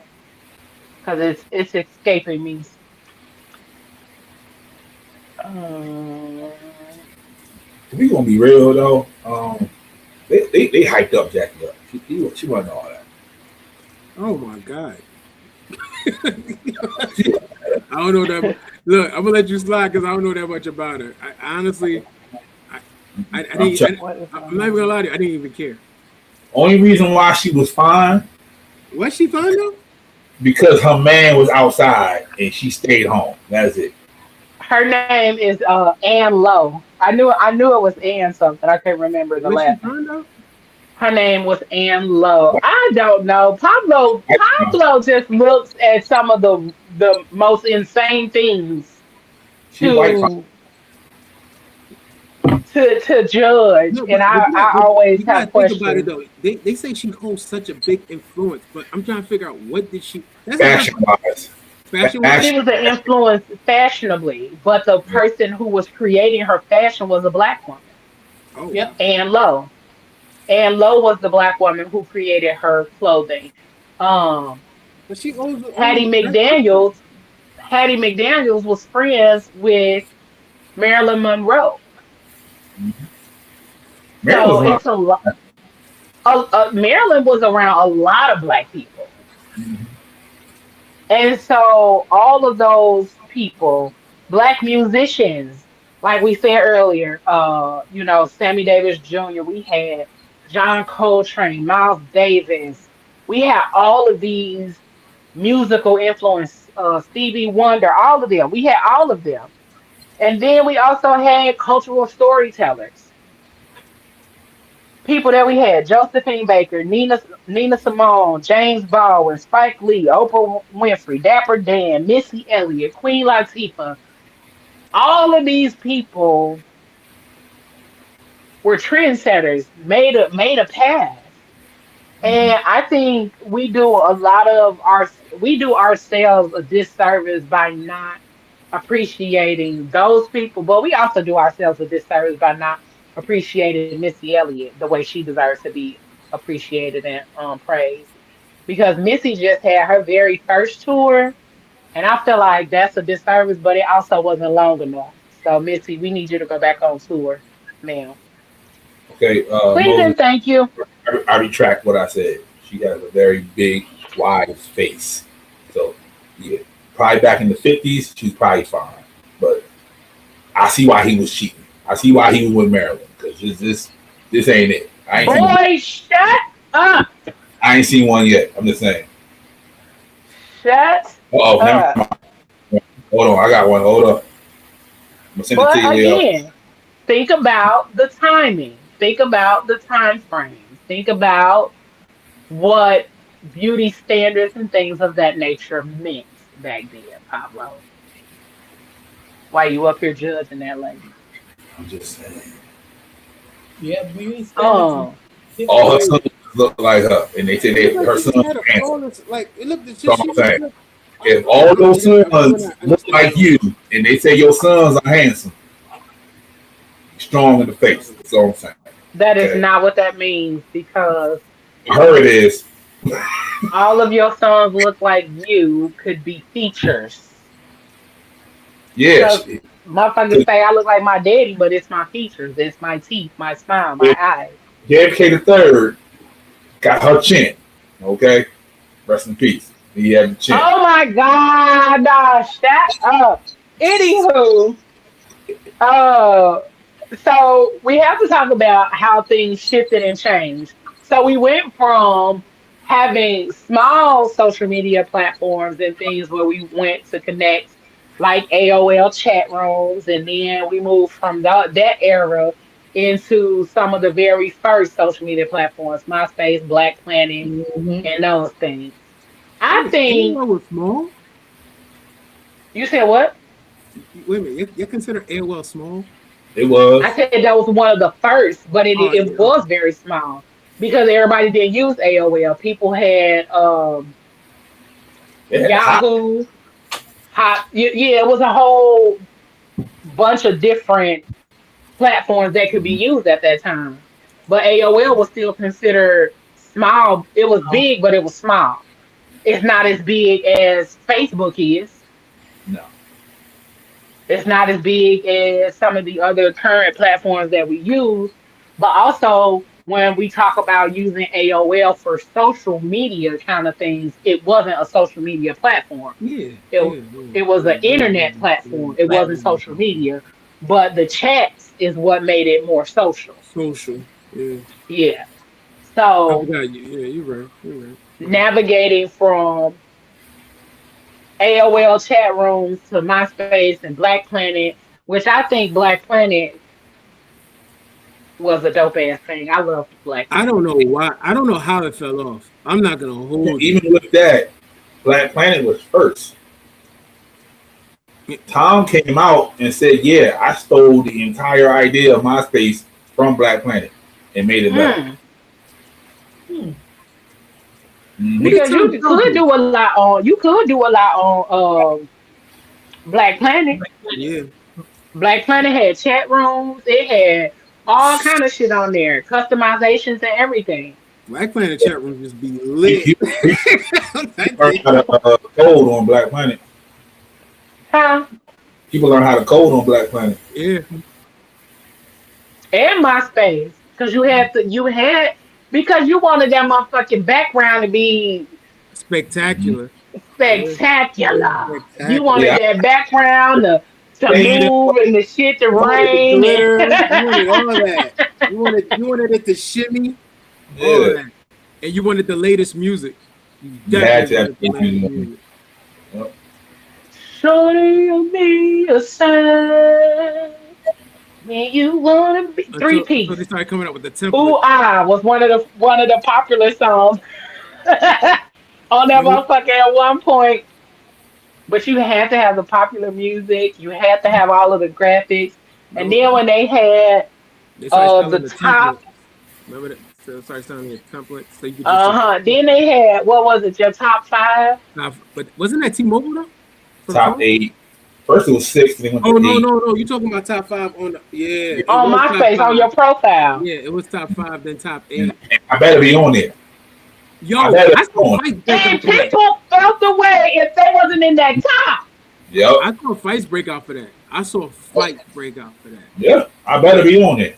because it's escaping me. Um, If we gonna be real though, they hyped up Jackie up. She wasn't all that. Oh my god. She, I don't know that. Look, I'm gonna let you slide because I don't know that much about her. I honestly, I, I I'm didn't. telling what is her I'm not even gonna name? lie to you. I didn't even care. only reason why she was fine Was she fun though? because her man was outside and she stayed home. That's it. Her name is Ann Lowe. I knew it was Ann something. I can't remember the Was she last name. fun though? Her name was Ann Lowe. I don't know. Pablo just looks at some of the most insane things She white fine. to to judge, No, and I but always you have gotta think about it questions. though. They say she holds such a big influence, but I'm trying to figure out what did she. That's another Fashion part. wise. Fashion wise. She Fashion. was an influence fashionably, but the person who was creating her fashion was a black woman, Oh Yep. wow. Ann Lowe. Ann Lowe was the black woman who created her clothing. Um, But she owns Hattie the best company. McDaniels. Hattie McDaniels was friends with Marilyn Monroe, Mm-hmm. Mary was so around. it's a lot. Marilyn was around a lot of black people. Mm-hmm. And so all of those people, black musicians, like we said earlier, Sammy Davis Jr., we had John Coltrane, Miles Davis, we had all of these musical influence, Stevie Wonder, all of them. We had all of them. And then we also had cultural storytellers. People that we had: Josephine Baker, Nina Simone, James Baldwin, Spike Lee, Oprah Winfrey, Dapper Dan, Missy Elliott, Queen Latifah. All of these people were trendsetters, made a path. Mm-hmm. And I think we do ourselves a disservice by not appreciating those people, but we also do ourselves a disservice by not appreciating Missy Elliott the way she deserves to be appreciated and praised. Because Missy just had her very first tour, and I feel like that's a disservice, but it also wasn't long enough. So Missy, we need you to go back on tour now. Okay, Please Moses, and thank you. I retract what I said. She has a very big, wide face. So, yeah, probably back in the 50s, she was probably fine. But I see why he was cheating. I see why he was with Maryland because this ain't it. Boy, shut up. I ain't seen one yet. I'm just saying. Shut Oh, never up. mind. Hold on, I got one. Hold up. I'm gonna send it to But you, Leo. again, think about the timing. Think about the time frames. Think about what beauty standards and things of that nature meant back then, Pablo. Why you up here judging that lady? I'm just saying. Yeah, beauty standards is Oh, different. All her Baby. sons look like her, and they say It looked like her she sons just had a are handsome. flawless. Like it looked. It's That's just all she I'm was saying. just. If I all I those guess I may sons not look understand like all. you, and they say your sons are handsome, strong in the face. That's all I'm saying. that is Okay. not what that means because Her it is. all of your sons look like you could be features. Yeah. Because motherfuckers say I look like my daddy, but it's my features, it's my teeth, my smile, my eyes. JFK the third got her chin. Okay. Rest in peace. He had the chin. Oh my God, nah, shut up. Anywho, uh, so we have to talk about how things shifted and changed. So we went from having small social media platforms and things where we went to connect, like AOL chat rooms, and then we moved from that era into some of the very first social media platforms, MySpace, Black Planet, Hmm. and those things. I Wait, think AOL was small. You said what? Wait a minute, you consider AOL small? It I was. said that was one of the first, but Oh it yeah, was very small because everybody didn't use AOL. People had It had hot. Yahoo, yeah, it was a whole bunch of different platforms that could be used at that time. But AOL was still considered small. It was big, but it was small. It's not as big as Facebook is. No. It's not as big as some of the other current platforms that we use. But also, when we talk about using AOL for social media kind of things, it wasn't a social media platform. yeah, It yeah, yeah. it was an internet platform. Yeah, It wasn't Platform. social media, but the chats is what made it more social. social. Yeah, Yeah. I So forgot. Yeah, you're right. You're right. You're right. navigating from AOL chat rooms to MySpace and Black Planet, which I think Black Planet was a dope ass thing. I love Black I Planet. don't know why. I don't know how it fell off. I'm not gonna hold you. Even with that, Black Planet was first. Tom came out and said, "Yeah, I stole the entire idea of MySpace from Black Planet and made it better." Mm. Hmm. What Mm-hmm. did Because Tom tell you? you could do a lot on Black Planet. Yeah, Black Planet had chat rooms. It had all kind of shit on there, customizations and everything. Black Planet chat room just be lit. You, you learn That how to code on Black Planet. Huh? People learn how to code on Black Planet. yeah, And MySpace. Because you had because you wanted that motherfucking background to be Mm-hmm. spectacular. Yeah, spectacular. You wanted spectacular. Yeah, that background to I move and the shit to You wanted the rain. glitter. You wanted all that. You wanted it to shimmy. All of yeah, that. And you wanted the latest music. You you had definitely to have wanted the those latest music. music. Yep. Show me a sign when you wanna be three Until piece. they started coming up with the template. Ooh ah was one of the popular songs on that When motherfucker at one point. But you had to have the popular music. You had to have all of the graphics. And no, then when they had they started selling the the top, template. Remember that? So they started selling the template, so you could just then they had what was it? Your top five But wasn't that T-Mobile though for the Top phone? eight. First it was six, then it went Oh to no eight. no no! You talking about top five on the? Yeah, it on was top MySpace on five. your profile. Yeah, it was top five, then top And eight. I better be on there. I Yo, better I be saw on fights break And out for that. people felt the way if they wasn't in that top. it. Yep. I saw fights break out for that. I saw fights break out for that. Yeah. I better be on there.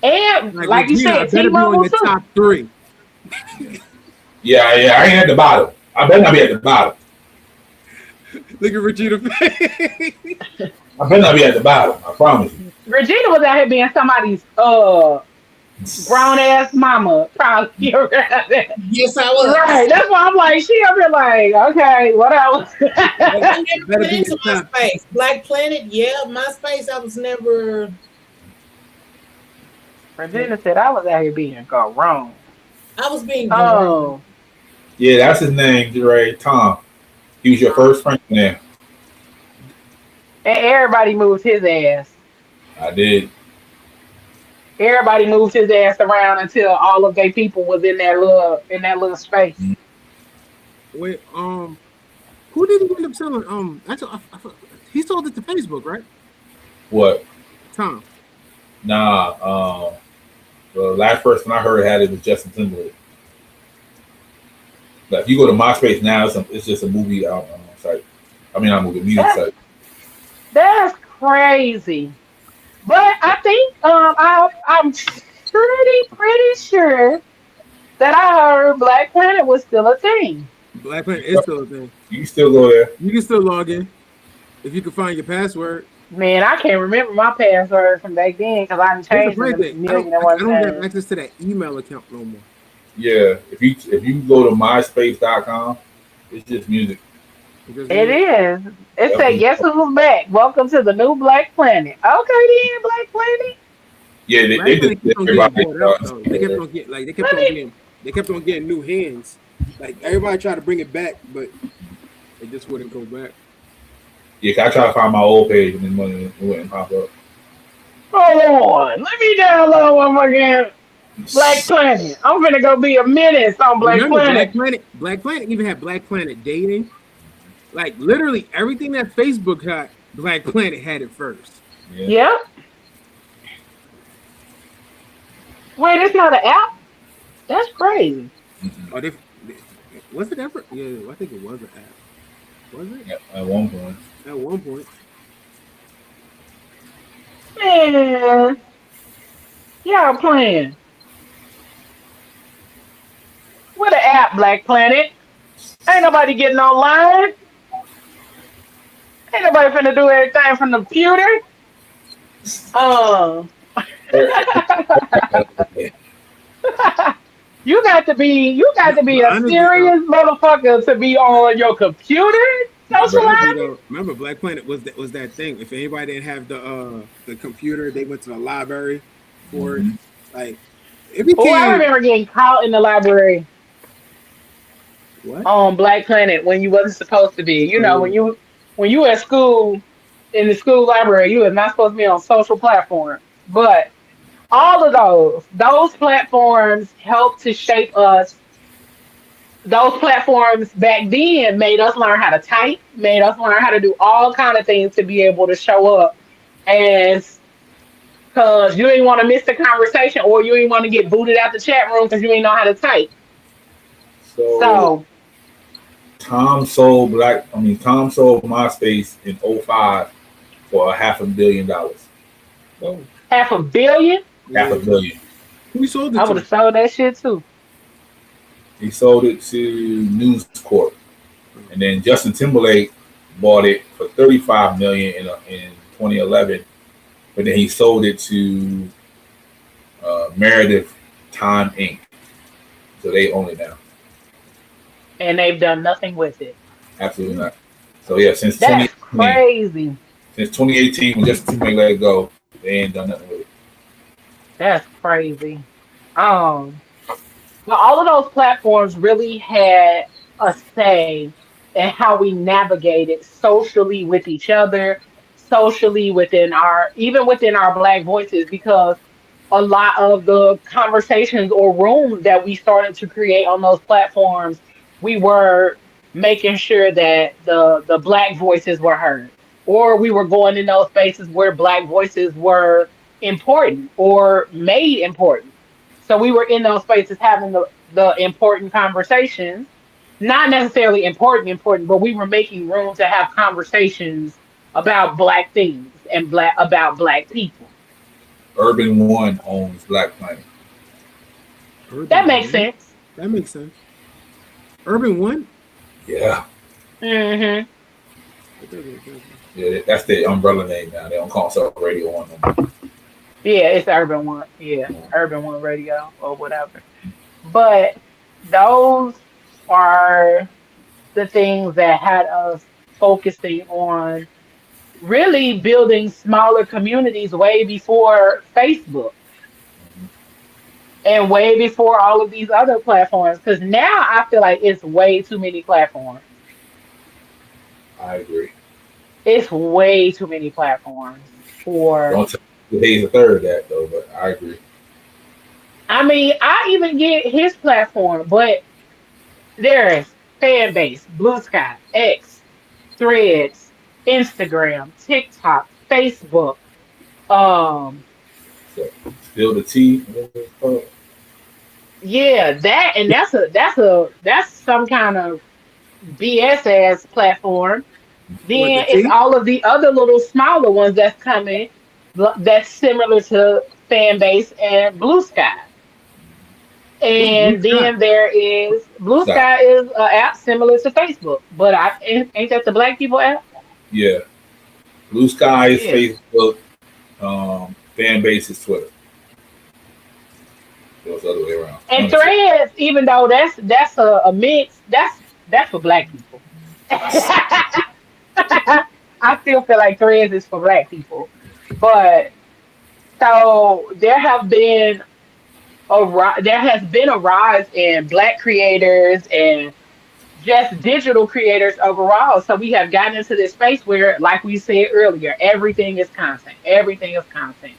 And Like like you Regina, I said, better be on T-Mobile your too. top three. Yeah, yeah. I ain't at the bottom. I better not be at the bottom. Look at Regina face. I better not be at the bottom. I promise you. Regina was out here being somebody's grown ass mama, probably around that. Yes, I was. Right. That's why I'm like, she up here like, okay, whatever. Better, I never better went be into your top. MySpace. Black Planet, yeah, MySpace. I was never. Regina said I was out here being grown. I was being grown. Oh, Yeah, that's his name, Ray Tom. He was your first friend there. and everybody moved his ass. I did. Everybody moved his ass around until all of their people was in that little space. Wait, who did he end up selling? He sold it to Facebook, right? What? Tom. Nah. The last person I heard had it was Justin Timberlake. Like if you go to MySpace now, it's just a movie site. I mean, not movie, music That's site. that's crazy. But I think I'm pretty sure that I heard Black Planet was still a thing. Black Planet is still a thing. You can still go there. You can still log in if you can find your password. Man, I can't remember my password from back then because I done Here's the changed it crazy a thing. I million don't and I one don't have times. access to that email account no more. Yeah. If you go to myspace.com, it's just music. Because It is. It said, Yep. "Guess who's back? Welcome to the new Black Planet." Okay, then Black Planet. Yeah, Black they just Planet kept on getting everybody bought out though. They kept there. on getting Let me. they kept on getting new hands. Like everybody tried to bring it back, but it just wouldn't go back. Yeah, 'cause I tried to find my old page and then it wouldn't pop up. Hold on. Let me download one more again. Black Planet. I'm gonna go be a menace on Black Remember, Planet. Black Planet even had Black Planet dating. Like literally everything that Facebook had, Black Planet had it first. Yeah. Yep. Wait, it's not an app? That's crazy. Mm-mm. Oh, was it ever? Yeah, I think it was an app. Was it Yeah, at one point. at one point? Man, y'all playing. What an app, Black Planet. Ain't nobody getting online. Ain't nobody finna do everything from the computer. Um, you got to be a Honestly, serious motherfucker to be on your computer honestly socializing. though, remember Black Planet was that thing. If anybody didn't have the computer, they went to the library for it. Mm-hmm. Like it Oh, I became remember getting caught in the library what? on Black Planet when you wasn't supposed to be. You Oh know, yeah. when you at school in the school library, you was not supposed to be on social platforms. But all of those platforms helped to shape us. Those platforms back then made us learn how to type, made us learn how to do all kind of things to be able to show up as because you didn't want to miss the conversation or you didn't want to get booted out the chat room because you didn't know how to type. So So Tom sold MySpace in '05 for $500 million. Whoa. half a billion, Half Yeah. a billion. Who sold I it would to? have sold that shit too. He sold it to News Corp, and then Justin Timberlake bought it for 35 million in 2011. But then he sold it to Meredith Time Inc. So they own it now. And they've done nothing with it. Absolutely not. So yeah, That's crazy. since 2018 when Justin Timberlake let it go, they ain't done nothing with it. That's crazy. Um, but all of those platforms really had a say in how we navigated socially with each other, socially within even within our Black voices, because a lot of the conversations or rooms that we started to create on those platforms, we were making sure that the Black voices were heard, or we were going in those spaces where Black voices were important or made important. So we were in those spaces having the important conversations, not necessarily important, but we were making room to have conversations about Black things and about Black people. Urban One owns Black Planet. That Urban makes One. sense. That makes sense. Urban One. Yeah, Hmm. yeah, that's the umbrella name now. They don't call themselves Radio One no more. Yeah, it's Urban One. Yeah, Urban One Radio or whatever. But those are the things that had us focusing on really building smaller communities way before Facebook and way before all of these other platforms. Because now I feel like it's way too many platforms. I agree. It's way too many platforms for. Don't tell me Hayes the third that though, but I agree. I mean, I even get his platform, but there's fan base, Blue Sky, X, Threads, Instagram, TikTok, Facebook. Um, So spill the tea. Whatever it's called. yeah, that and that's some kind of BS ass platform. What the Then it's T? all of the other little smaller ones that's coming that's similar to fan base and Blue Sky. What's Blue And Sky? then there is Blue Stop. Sky is an app similar to Facebook, but I ain't that the Black people app? Yeah, Blue Sky is Yeah. Facebook. Fan base is Twitter. It was the other way around. And One of the Threads, even though that's a mix, that's for Black people. I still feel like Threads is for Black people, but so there has been a rise in Black creators and just digital creators overall. So we have gotten into this space where, like we said earlier, everything is content. Everything is content.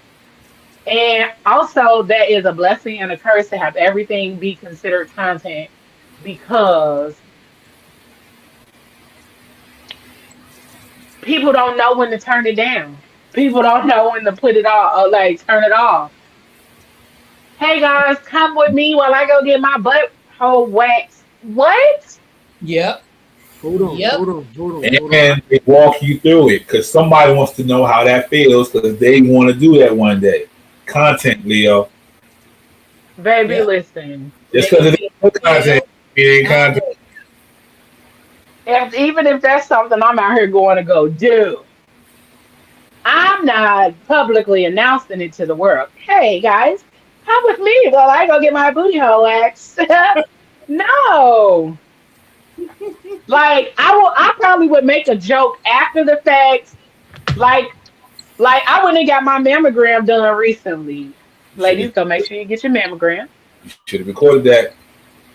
And also, that is a blessing and a curse to have everything be considered content because people don't know when to turn it down. People don't know when to put it off or like turn it off. Hey guys, come with me while I go get my butt hole waxed. What? Yep. Hold on, Yep. hold on, hold on, hold on. And they walk you through it because somebody wants to know how that feels because they want to do that one day. Content, Leo. Baby, Yep. listen. Just because it ain't content, it ain't content. Even if that's something I'm out here going to go do, I'm not publicly announcing it to the world. Hey guys, come with me while I go get my booty hole waxed. No. Like I probably would make a joke after the fact. Like I went and got my mammogram done recently. Ladies, go make sure you get your mammogram. You should have recorded that.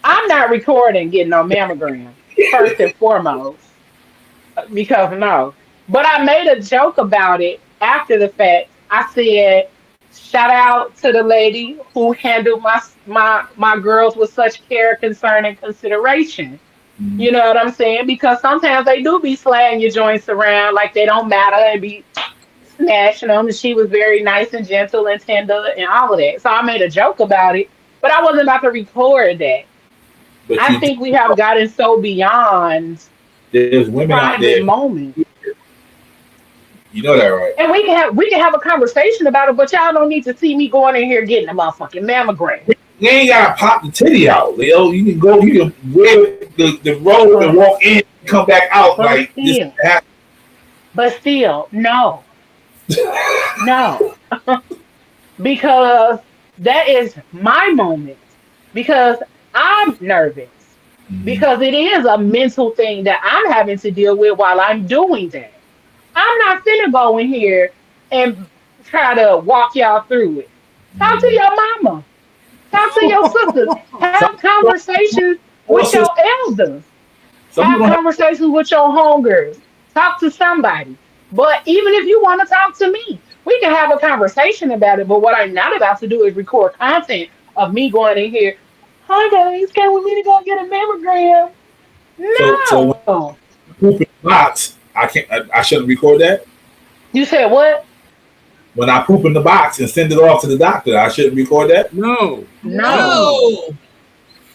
I'm not recording getting no mammogram first and foremost because no. But I made a joke about it after the fact. I said, "Shout out to the lady who handled my girls with such care, concern, and consideration." Mhm. You know what I'm saying? Because sometimes they do be slanging your joints around like they don't matter and be smashing them. And she was very nice and gentle and tender and all of that. So I made a joke about it, but I wasn't about to record that. But I think we have gotten so beyond there's women out private there. moments. You know that, right? And we can have a conversation about it, but y'all don't need to see me going in here getting a motherfucking mammogram. You ain't gotta pop the titty out, Leo. You can go. You can wear the robe and walk in, come back out But like this. still, no, no, because that is my moment. Because I'm nervous. Mhm. Because it is a mental thing that I'm having to deal with while I'm doing that. I'm not finna go in here and try to walk y'all through it. Talk to Mhm. your mama. Talk to your sisters. Some Have conversations with also, your elders. some Have people have. conversations with your homegirls. Talk to somebody. But even if you want to talk to me, we can have a conversation about it. But what I'm not about to do is record content of me going in here. Hi guys, can we meet to go get a mammogram? So when No. I poop in the box, I can't. I shouldn't record that. You said what? When I poop in the box and send it off to the doctor, I shouldn't record that. No, No. no, No.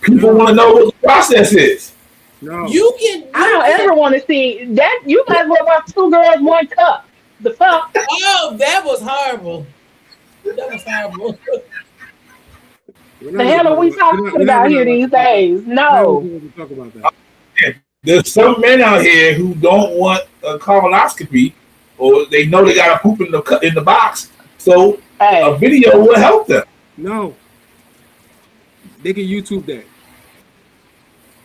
People want to no, know what the process is. no. You can I you don't can ever want to see that. You might as well watch two girls, one cup. The fuck? oh, that was horrible. That was horrible. We're The not even hell are talking we about. talking We're about not here about these to talk about. days? We're not No. even going to talk about that. There's some men out here who don't want a colonoscopy, or they know they got to poop in the box. So a Hey, video will help them. No, they can YouTube that.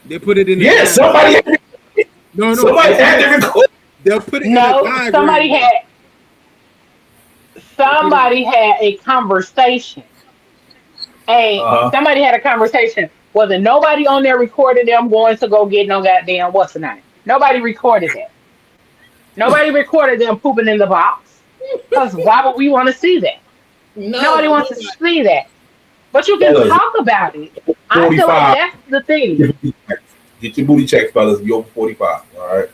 They put it in the Yeah, diagram. somebody No, no, somebody had to record. they'll put it in a no. diagram. They'll put it. Somebody had a conversation. Hey, Uh huh. somebody had a conversation. Wasn't nobody on there recording them going to go get no goddamn what's the name? Nobody recorded that. Nobody recorded them pooping in the box. Because why would we want to see that? Nobody No, wants to see that. But you can Fellas, talk about it. I feel like 45. that's the thing. Get your booty checked, fellas. Be over 45. All right.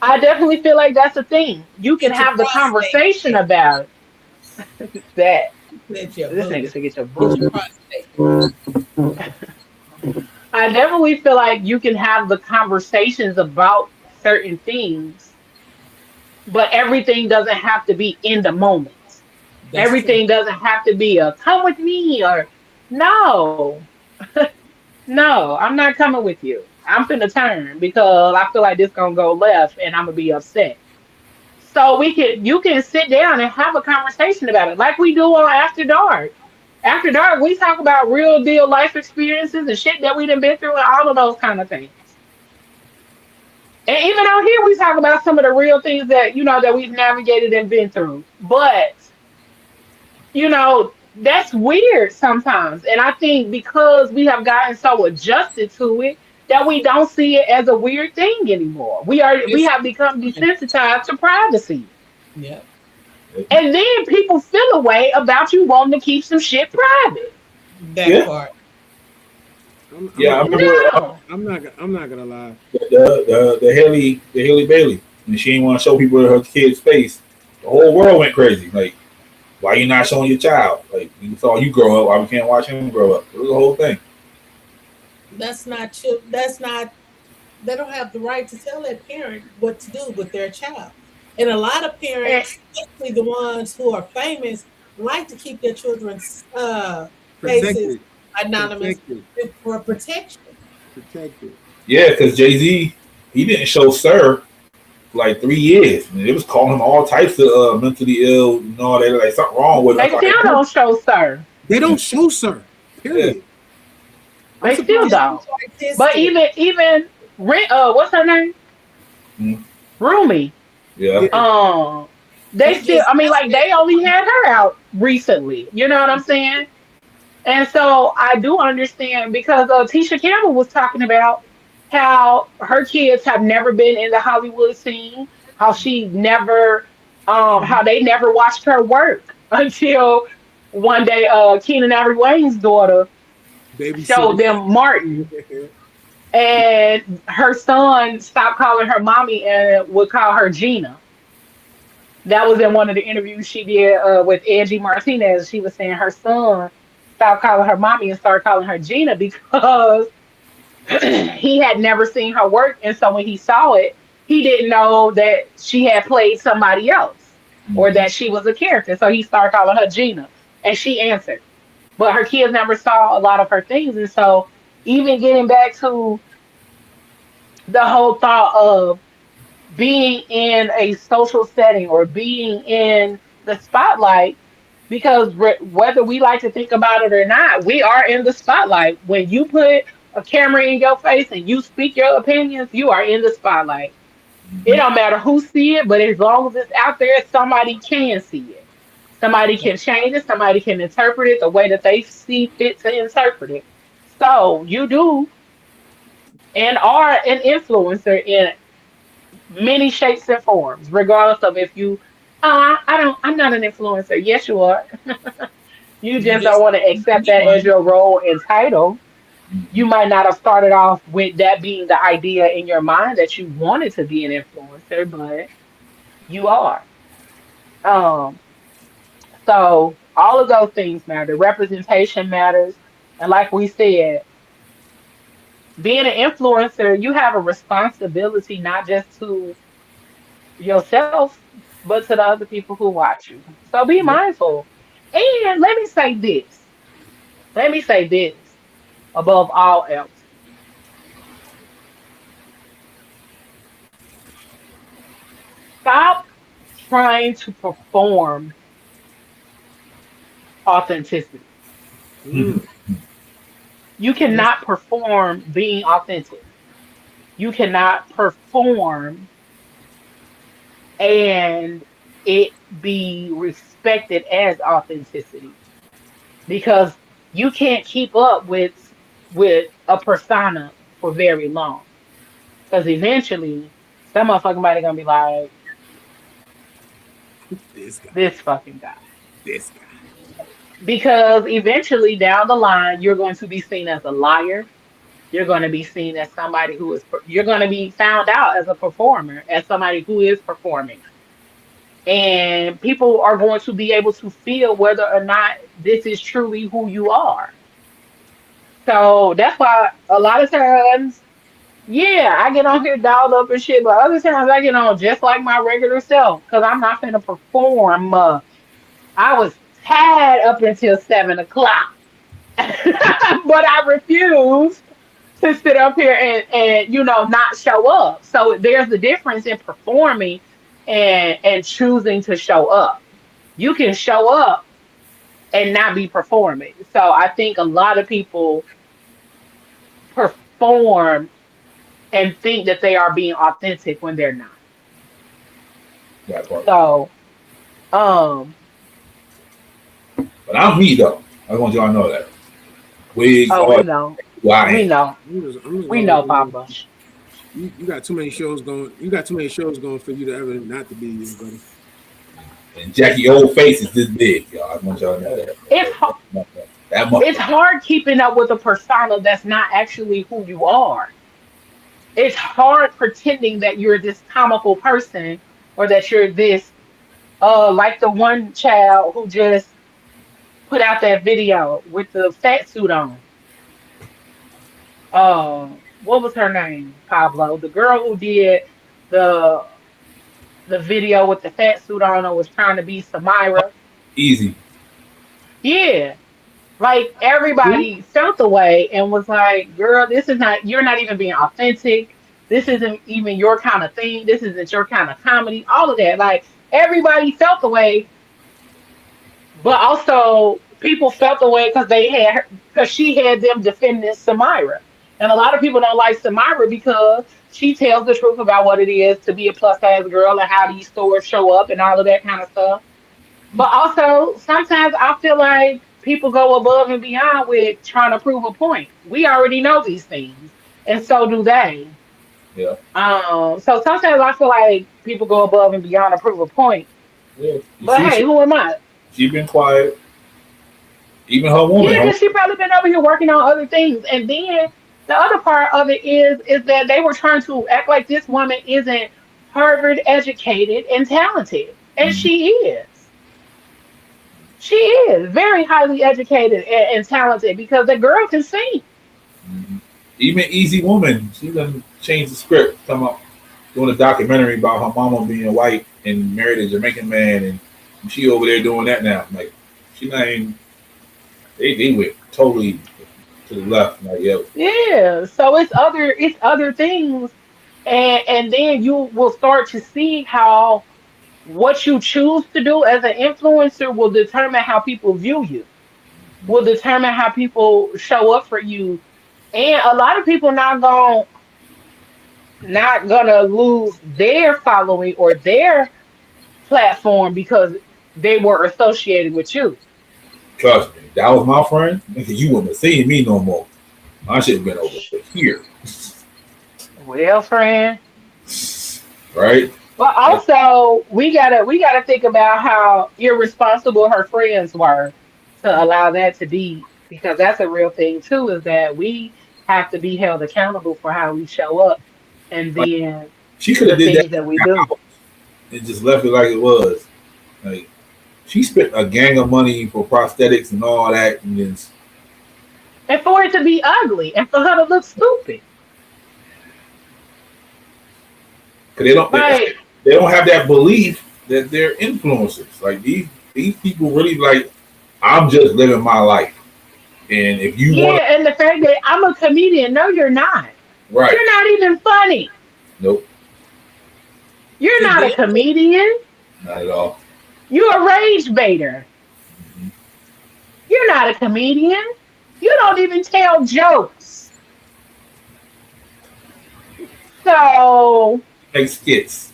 I definitely feel like that's the thing. You can get your have the prostate conversation checked. about that. Get your This nigga booty. said get your Get your booty. prostate. I definitely feel like you can have the conversations about certain things, but everything doesn't have to be in the moment. That's true. Everything doesn't have to be a come with me or no, no, I'm not coming with you. I'm finna turn because I feel like this gonna go left and I'm gonna be upset. So you can sit down and have a conversation about it like we do on After Dark. After Dark, we talk about real deal life experiences and shit that we done been through and all of those kind of things. And even out here, we talk about some of the real things that that we've navigated and been through. But that's weird sometimes. And I think because we have gotten so adjusted to it, that we don't see it as a weird thing anymore. We It's have become desensitized to privacy. yep, And then people feel a way about you wanting to keep some shit private. that Yeah, part. I'm yeah. I not gonna remember lie. No. I'm not gonna lie. the Haley Bailey, and she didn't want to show people her kid's face. The whole world went crazy. Like, why you not showing your child? Like, we saw you grow up. Why we can't watch him grow up? It was the whole thing. That's not that's not. They don't have the right to tell their parent what to do with their child. And a lot of And, parents, especially the ones who are famous, like to keep their children's faces Protected, anonymous protected, for protection. protected. Yeah, because Jay-Z, he didn't show Sir for like 3 years. And it was calling him all types of mentally ill and all that. Like, something wrong with him. they still don't show Sir. They don't show sir. Yeah. Period. I'm They still surprised. don't. But Artistic. even what's her name? Mhm. Rumi. Yeah. Yeah. They He still. gets I mean, like they only had her out recently. You know what I'm saying? And so I do understand because Tisha Campbell was talking about how her kids have never been in the Hollywood scene, how she never, how they never watched her work until one day, Keenan Ivory Wayne's daughter showed Babysitter. them Martin, and her son stopped calling her mommy and would call her Gina. That was in one of the interviews she did with Angie Martinez. She was saying her son stopped calling her mommy and started calling her Gina because he had never seen her work. And so when he saw it, he didn't know that she had played somebody else or Mhm. that she was a character. So he started calling her Gina and she answered. But her kids never saw a lot of her things. And so even getting back to the whole thought of being in a social setting or being in the spotlight, because whether we like to think about it or not, we are in the spotlight. When you put a camera in your face and you speak your opinions, you are in the spotlight. It don't matter who see it, but as long as it's out there, somebody can see it. Somebody can change it. Somebody can interpret it the way that they see fit to interpret it. So you do and are an influencer in many shapes and forms, regardless of if you, I don't, I'm not an influencer. Yes, you are. You You just don't just want to accept be that as one. your role and title. You might not have started off with that being the idea in your mind that you wanted to be an influencer, but you are. Um, so all of those things matter. Representation matters. And like we said, being an influencer, you have a responsibility not just to yourself, but to the other people who watch you. So be Yep. mindful. And let me say this. Let me say this above all else. Stop trying to perform authenticity. Mhm. Mm, You Yes. cannot perform being authentic. You cannot perform and it be respected as authenticity because you can't keep up with a persona for very long. Because eventually, some motherfucking body gonna be like, this guy. this fucking guy. This guy. Because eventually, down the line, you're going to be seen as a liar. You're going to be seen as somebody who is, you're going to be found out as a performer, as somebody who is performing. And people are going to be able to feel whether or not this is truly who you are. So that's why a lot of times, yeah, I get on here dolled up and shit, but other times I get on just like my regular self because I'm not finna perform. I was tired up until 7 o'clock, but I refused to sit up here and not show up. So there's a difference in performing and choosing to show up. You can show up and not be performing. So I think a lot of people perform and think that they are being authentic when they're not. That part. So, um, But I'm me though. I want y'all to know that. Wigs, oh, all we that. know. Why? We know. I'm just We gonna let know, you know. Papa. You got too many shows going. You got too many shows going for you to ever not to be you, buddy. And Jackie old face is this big, y'all. I want y'all to know that. It's That it's motherfucker. hard keeping up with a persona that's not actually who you are. It's hard pretending that you're this comical person or that you're this like the one child who just put out that video with the fat suit on. What was her name? Pablo. The girl who did the the video with the fat suit on and was trying to be Samira. Easy. Yeah. Like Who? everybody felt the way and was like, girl, this is not, you're not even being authentic. This isn't even your kind of thing. This isn't your kind of comedy. All of that. Like everybody felt the way, but also people felt the way because they had her, because she had them defending Samira. And a lot of people don't like Samira because she tells the truth about what it is to be a plus size girl and how these stores show up and all of that kind of stuff. But also, sometimes I feel like people go above and beyond with trying to prove a point. We already know these things, and so do they. Yeah. So sometimes I feel like people go above and beyond to prove a point. Yeah. You But see, hey, who am I? she been quiet. Even her woman, Yeah, huh? because she probably been over here working on other things. And then the other part of it is that they were trying to act like this woman isn't Harvard educated and talented, and Mhm. she is. She is very highly educated and talented because the girl can sing. Mhm. Even Easy Woman, she done changed the script. Come up doing a documentary about her mama being white and married a Jamaican man, and she over there doing that now. Like she not even. They went totally to the left. Like yep. Yeah. So it's other things. And then you will start to see how what you choose to do as an influencer will determine how people view you, will determine how people show up for you. And a lot of people not gonna lose their following or their platform because they were associated with you. Trust me, that was my friend. Nigga, you wouldn't have seen me no more. I should have been over here, Well, friend. right? But also we gotta think about how irresponsible her friends were to allow that to be because that's a real thing too, is that we have to be held accountable for how we show up and Like then she could the have did that things that we do. and just left it like it was. Like she spent a gang of money for prosthetics and all that, and just And for it to be ugly and for her to look stupid. because Like, they don't have that belief that they're influencers. Like these people really like I'm just living my life, and if you want yeah, and the fact that I'm a comedian, no, you're not. to, right? You're not even funny. Nope, You're See, not a comedian. not at all. You're a rage baiter. Mhm. You're not a comedian. You don't even tell jokes. So Make skits.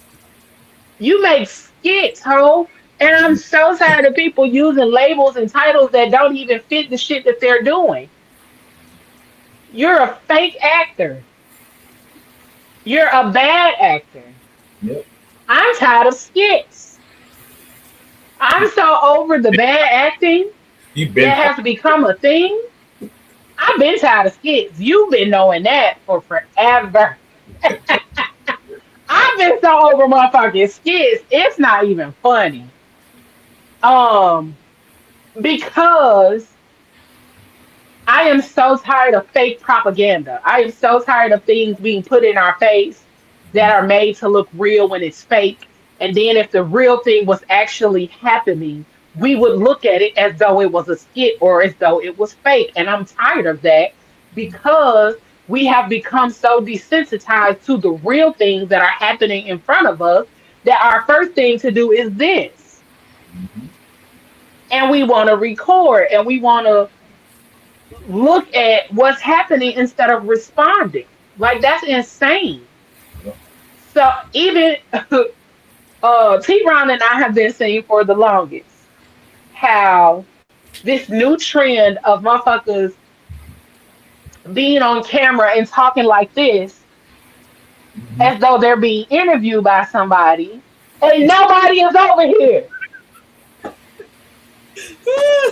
you make skits, ho. And I'm so tired of people using labels and titles that don't even fit the shit that they're doing. You're a fake actor. You're a bad actor. Yep. I'm tired of skits. I'm so over the bad acting You've been that has become a thing. I've been tired of skits. You've been knowing that for forever. I've been so over motherfucking skits. It's not even funny. Um, because I am so tired of fake propaganda. I am so tired of things being put in our face that are made to look real when it's fake. And then if the real thing was actually happening, we would look at it as though it was a skit or as though it was fake. And I'm tired of that because we have become so desensitized to the real things that are happening in front of us that our first thing to do is this. Mhm. And we want to record and we want to look at what's happening instead of responding. Like that's insane. Yep. So even T Ron and I have been saying for the longest how this new trend of motherfuckers being on camera and talking like this Mhm. as though they're being interviewed by somebody, and nobody is over here.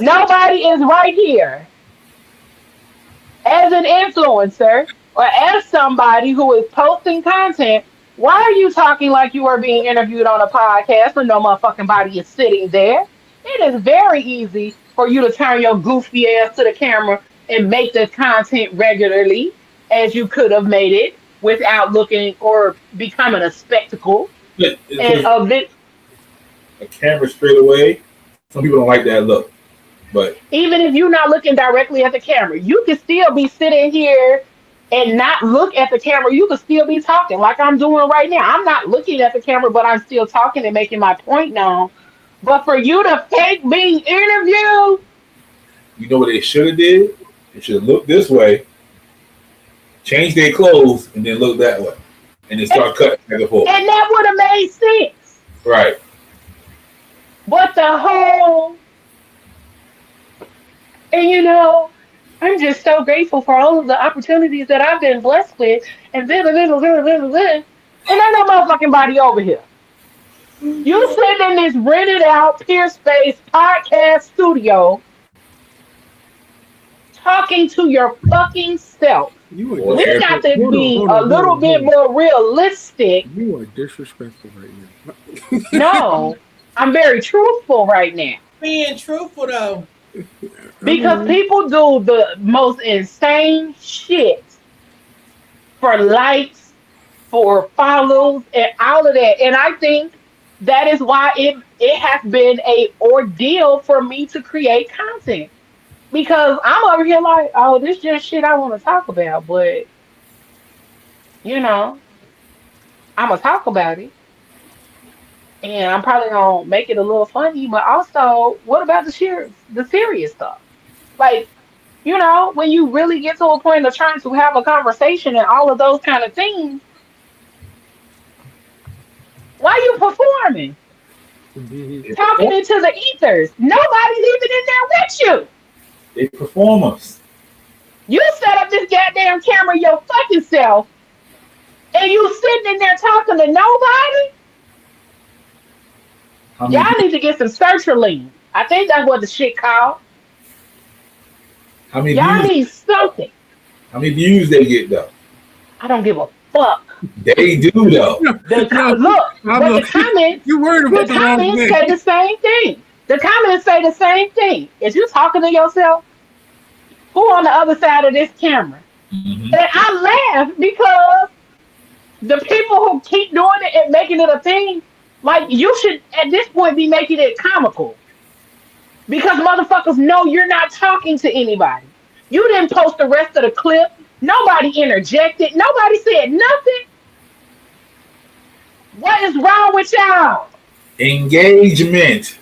Nobody is right here as an influencer or as somebody who is posting content. Why are you talking like you are being interviewed on a podcast when no motherfucking body is sitting there? It is very easy for you to turn your goofy ass to the camera and make the content regularly as you could have made it without looking or becoming a spectacle and Because a bit. a camera straight away, some people don't like that look. But Even if you're not looking directly at the camera, you can still be sitting here and not look at the camera. You can still be talking like I'm doing right now. I'm not looking at the camera, but I'm still talking and making my point known. But for you to fake being interviewed, you know what they should have did? They should have looked this way, changed their clothes, and then look that way, and then and, start cutting back and forth. and that would have made sense. Right. But the whole, and I'm just so grateful for all of the opportunities that I've been blessed with, and and ain't no motherfucking body over here. You sit in this rented out Peer Space podcast studio talking to your fucking self. You are Or We air, got disrespectful. to be a little bit more realistic. You are disrespectful right now. No, I'm very truthful right now Being truthful though. I because mean, people do the most insane shit for likes, for follows, and all of that. And I think that is why it has been a ordeal for me to create content because I'm over here like, oh, this just shit I want to talk about, but you know, I'm gonna talk about it, and I'm probably gonna make it a little funny, but also, what about the serious stuff? Like, when you really get to a point of trying to have a conversation and all of those kind of things, why you performing? they Talking perform. into the ethers. Nobody's even in there with you. They performers. You set up this goddamn camera your fucking self, and you sitting in there talking to nobody. How many Y'all need to get some sertraline. I think that's what the shit called. how many Y'all views need something. how many views they get though? I don't give a fuck. They do though. no, no, Look, but Pablo, the comments, you worried the about the wrong comments thing. say the same thing. The comments say the same thing. If you talking to yourself, who on the other side of this camera? Hmm. And I laugh because the people who keep doing it and making it a thing, like you should at this point be making it comical because motherfuckers know you're not talking to anybody. You didn't post the rest of the clip. Nobody interjected. Nobody said nothing. What is wrong with y'all? Engagement.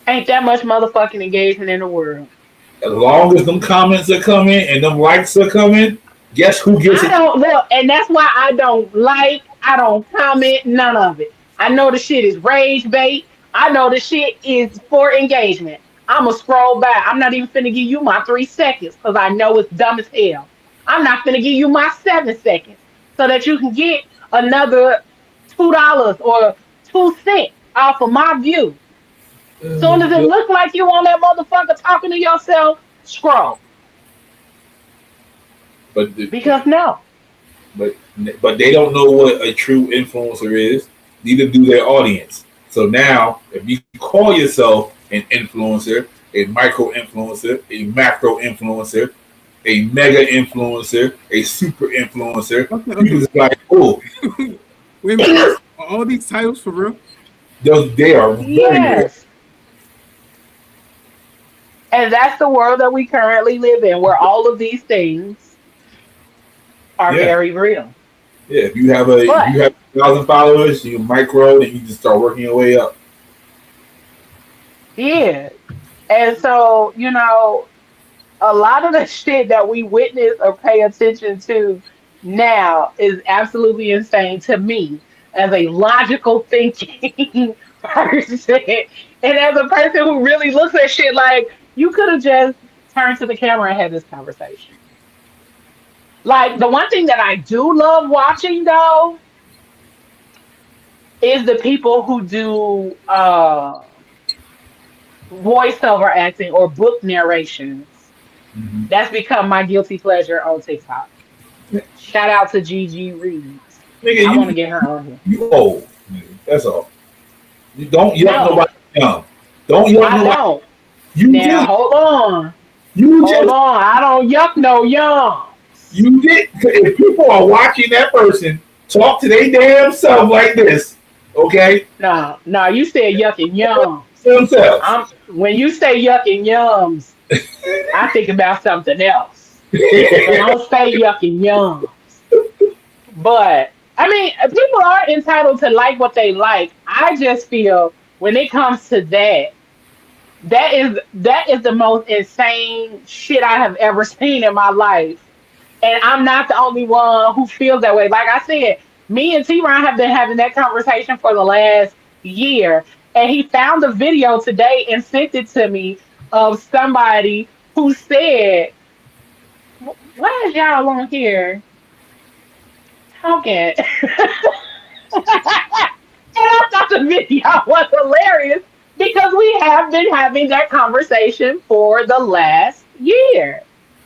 Ain't that much motherfucking engagement in the world. As long as them comments are coming and them likes are coming, guess who gets I it? don't look, and that's why I don't like, I don't comment, none of it. I know the shit is rage bait. I know the shit is for engagement. I'ma scroll back. I'm not even finna give you my 3 seconds because I know it's dumb as hell. I'm not finna give you my 7 seconds so that you can get another $2 or 2 cents off of my view. Soon as it look like you on that motherfucker talking to yourself, scroll. But Because no. but but they don't know what a true influencer is. Neither do their audience. So now, if you call yourself an influencer, a micro influencer, a macro influencer, a mega influencer, a super influencer, Okay, people okay. just like, oh, Wait a minute. Are all these titles for real? they are very real. Yes. And that's the world that we currently live in, where all of these things are Yeah, very real. yeah. If But you have 1,000 followers, you micro, and you just start working your way up. yeah. And so, a lot of the shit that we witness or pay attention to now is absolutely insane to me as a logical thinking person and as a person who really looks at shit like you could have just turn to the camera and have this conversation. Like the one thing that I do love watching though is the people who do voiceover acting or book narrations. Mm-hmm. That's become my guilty pleasure on TikTok. Shout out to Gigi Reeves. Nigga, I want to get her on here. you old. Nigga. That's all. You don't yuck No, nobody young. Don't yuck I nobody. don't. You Now just hold on. you Hold just on. I don't yuck no yums. you did. If people are watching that person talk to their damn self like this, okay, No, no, you said yuck and yums. themselves. When you say yuck and yums, I think about something else. So don't say yuck and yums. But I mean, people are entitled to like what they like. I just feel when it comes to that, that is the most insane shit I have ever seen in my life. And I'm not the only one who feels that way. Like I said, me and T Ron have been having that conversation for the last year. And he found a video today and sent it to me of somebody who said, why is y'all on here talking? And I thought the video was hilarious because we have been having that conversation for the last year.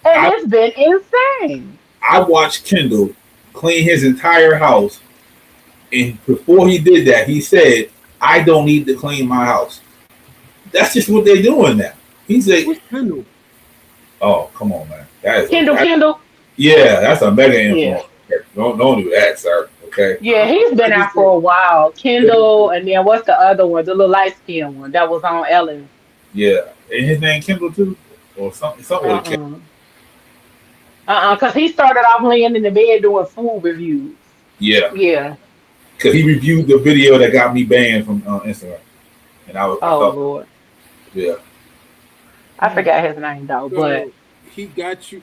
And I, it's been insane. I watched Kendall clean his entire house, and before he did that, he said, "I don't need to clean my house." That's just what they're doing now. He said, Who's Kendall? "Oh, come on, man. That is Kendall. yeah, that's a mega Yeah. influence. Don't do that, sir. Okay." Yeah, he's been out for a while. Kendall, and then what's the other one? The little light skinned one that was on Ellen. Yeah, and his name Kendall too, or something with Kendall. Uh-uh. Because he started off laying in the bed doing food reviews. Yeah, Yeah. because he reviewed the video that got me banned from Instagram, and I Oh, thought, Lord. yeah, I forgot his name, though. But So he got you.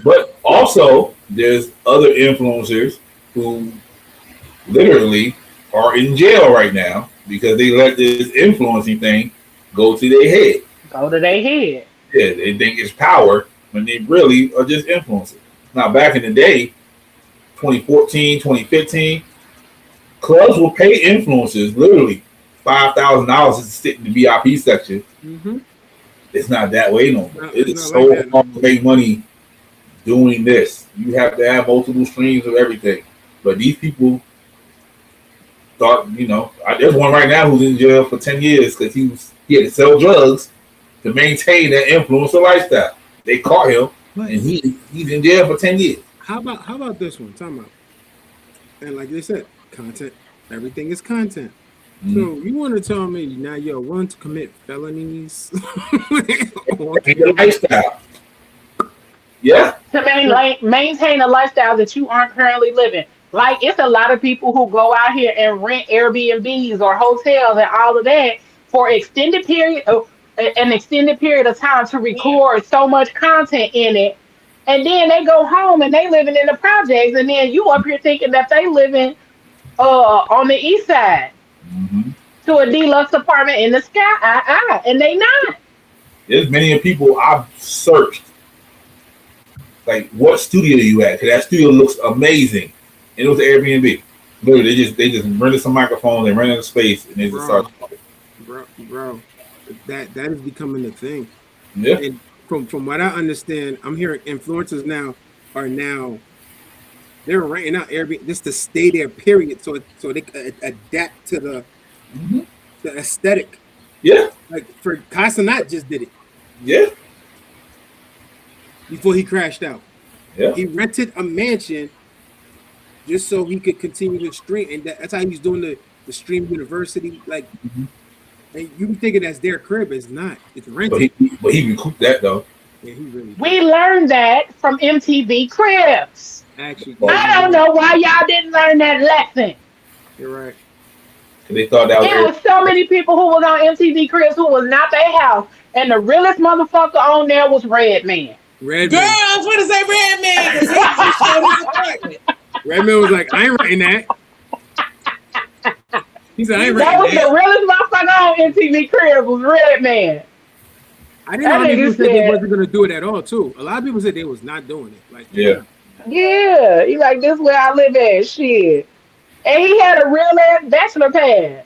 but also there's other influencers who literally are in jail right now because they let this influencing thing go to their head. go to their head. Yeah, they think it's power when they really are just influencers. Now, back in the day, 2014, 2015, clubs will pay influencers literally $5,000 to sit in the VIP section. Mm-hmm. It's not that way no more. It is It's so not like that. hard to make money doing this. You have to have multiple streams of everything. But these people thought, there's one right now who's in jail for 10 years because he had to sell drugs to maintain that influencer lifestyle. They caught him, But and he's in jail for 10 years. how about this one? Time out. And like they said, content. Everything is content. Mm-hmm. So you want to tell me now you're willing to commit felonies? The lifestyle. Yeah. To maintain a lifestyle that you aren't currently living. Like, it's a lot of people who go out here and rent Airbnbs or hotels and all of that for an extended period of time to record so much content in it. And then they go home and they living in the projects. And then you up here thinking that they living on the east side Mm-hmm. to a deluxe apartment in the sky. And they not. There's many people I've searched. Like, what studio you at? Because that studio looks amazing. And it was an Airbnb. Literally, they just rented some microphones, they rented a space, and they just started talking. bro, that is becoming a thing. Yeah. And from what I understand, I'm hearing influencers they're renting out Airbnb just to stay there. Period. So they can adapt to the aesthetic. Yeah. Like for Casanat just did it Yeah. before he crashed out. Yeah. He rented a mansion just so he could continue to stream, and that's how he's doing the stream university. Like, and you be thinking that's their crib, it's not. It's rented. But he recouped that though. Yeah, he really. We learned that from MTV Cribs. Actually, I don't know why y'all didn't learn that lesson. You're right. Because they thought that was There was so many people who was on MTV Cribs who was not their house, and the realest motherfucker on there was Redman. Girl, I was going to say Redman because he showed his apartment. Redman was like, I ain't writing that. He said, I ain't That writing was that. the realest motherfucker on MTV Cribs was Red Man. I didn't know That how many nigga people said they said, wasn't gonna do it at all too. A lot of people said they was not doing it. Like they Yeah. not. yeah, he like this where I live at, shit. And he had a real ass bachelor pad.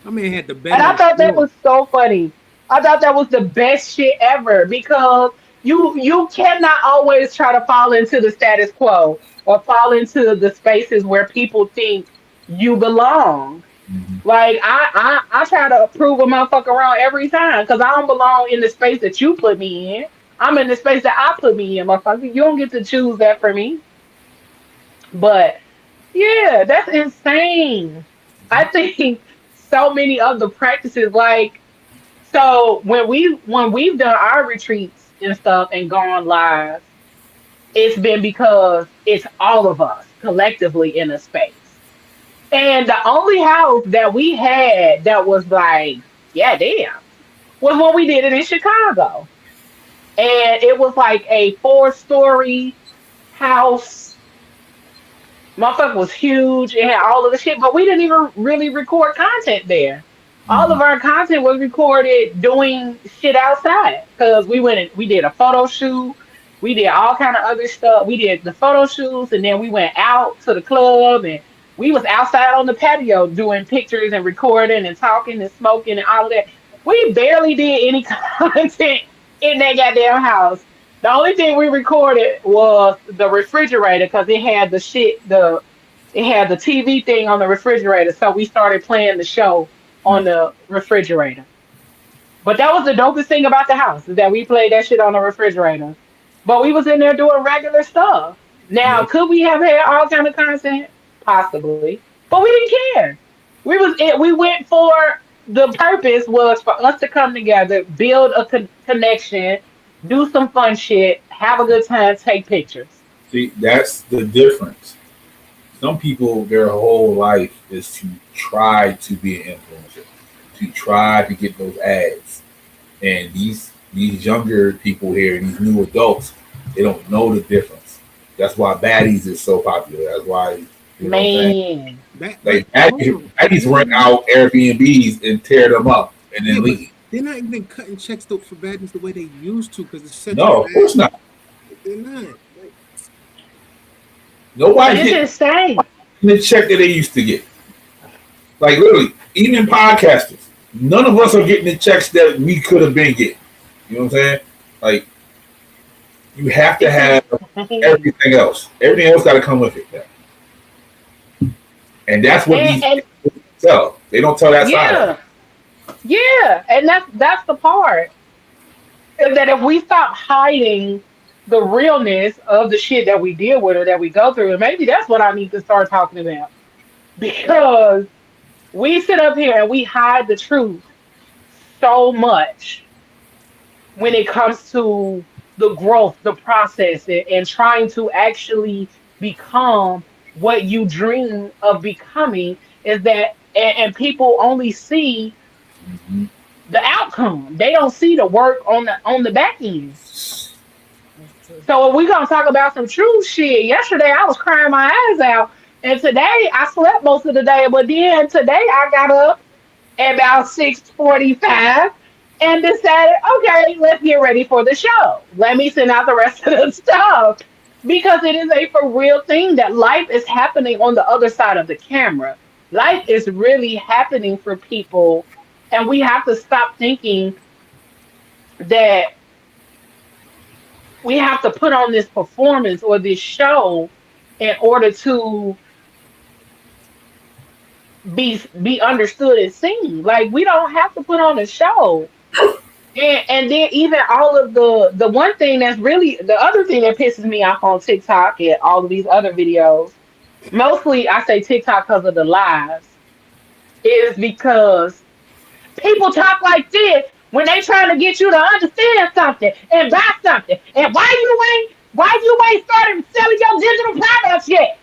My man had the bed And on I the thought that floor. was so funny. I thought that was the best shit ever because you cannot always try to fall into the status quo or fall into the spaces where people think you belong. Hmm. Like I try to prove a motherfucker wrong every time because I don't belong in the space that you put me in. I'm in the space that I put me in, motherfucker. You don't get to choose that for me. But yeah, that's insane. I think so many of the practices, like so when we've done our retreats and stuff and gone live, it's been because it's all of us collectively in a space. And the only house that we had that was like, yeah, damn, was when we did it in Chicago. And it was like a 4-story house. Motherfucker was huge. It had all of the shit, but we didn't even really record content there. All Hmm. of our content was recorded doing shit outside because we did a photo shoot. We did all kind of other stuff. We did the photo shoots and then we went out to the club and we was outside on the patio doing pictures and recording and talking and smoking and all of that. We barely did any content in that goddamn house. The only thing we recorded was the refrigerator because it had the TV thing on the refrigerator. So we started playing the show on Nice. the refrigerator. But that was the dopest thing about the house is that we played that shit on the refrigerator. But we was in there doing regular stuff. Now, Yeah. could we have had all kind of content? Possibly. But we didn't care. We went for the purpose was for us to come together, build a connection, do some fun shit, have a good time, take pictures. See, that's the difference. Some people, their whole life is to try to be an influencer, to try to get those ads. And these younger people here, these new adults, they don't know the difference. That's why baddies is so popular. That's why, you know what I'm saying? Man. That, but Like hold baddies, on. baddies rent out Airbnbs and tear them up and Yeah, then but leave. they're not even cutting checks though for badness the way they used to because it's such a No, of course fast. not. They're not. Like, Nobody's It's getting insane. the check that they used to get. Like literally, even podcasters, none of us are getting the checks that we could have been getting. You know what I'm saying? Like you have to It's have insane. everything else. Everything else got to come with it. Now. And that's what these And tell. They don't tell that side of it. yeah, yeah. And that's the part. Is that if we stop hiding the realness of the shit that we deal with or that we go through, and maybe that's what I need to start talking about. Because we sit up here and we hide the truth so much when it comes to the growth, the process, and trying to actually become what you dream of becoming is that and people only see Mm-hmm. the outcome. They don't see the work on the back end. That's true. So if we gonna talk about some true shit, yesterday I was crying my eyes out, and today I slept most of the day. But then today I got up at about 6:45 and decided, okay, let's get ready for the show. Let me send out the rest of the stuff because it is a for real thing that life is happening on the other side of the camera. Life is really happening for people, and we have to stop thinking that we have to put on this performance or this show in order to be understood and seen. Like we don't have to put on a show. And then even all of the one thing that's really the other thing that pisses me off on TikTok and all of these other videos, mostly I say TikTok because of the lives, is because people talk like this when they trying to get you to understand something and buy something. And why you ain't started selling your digital products yet?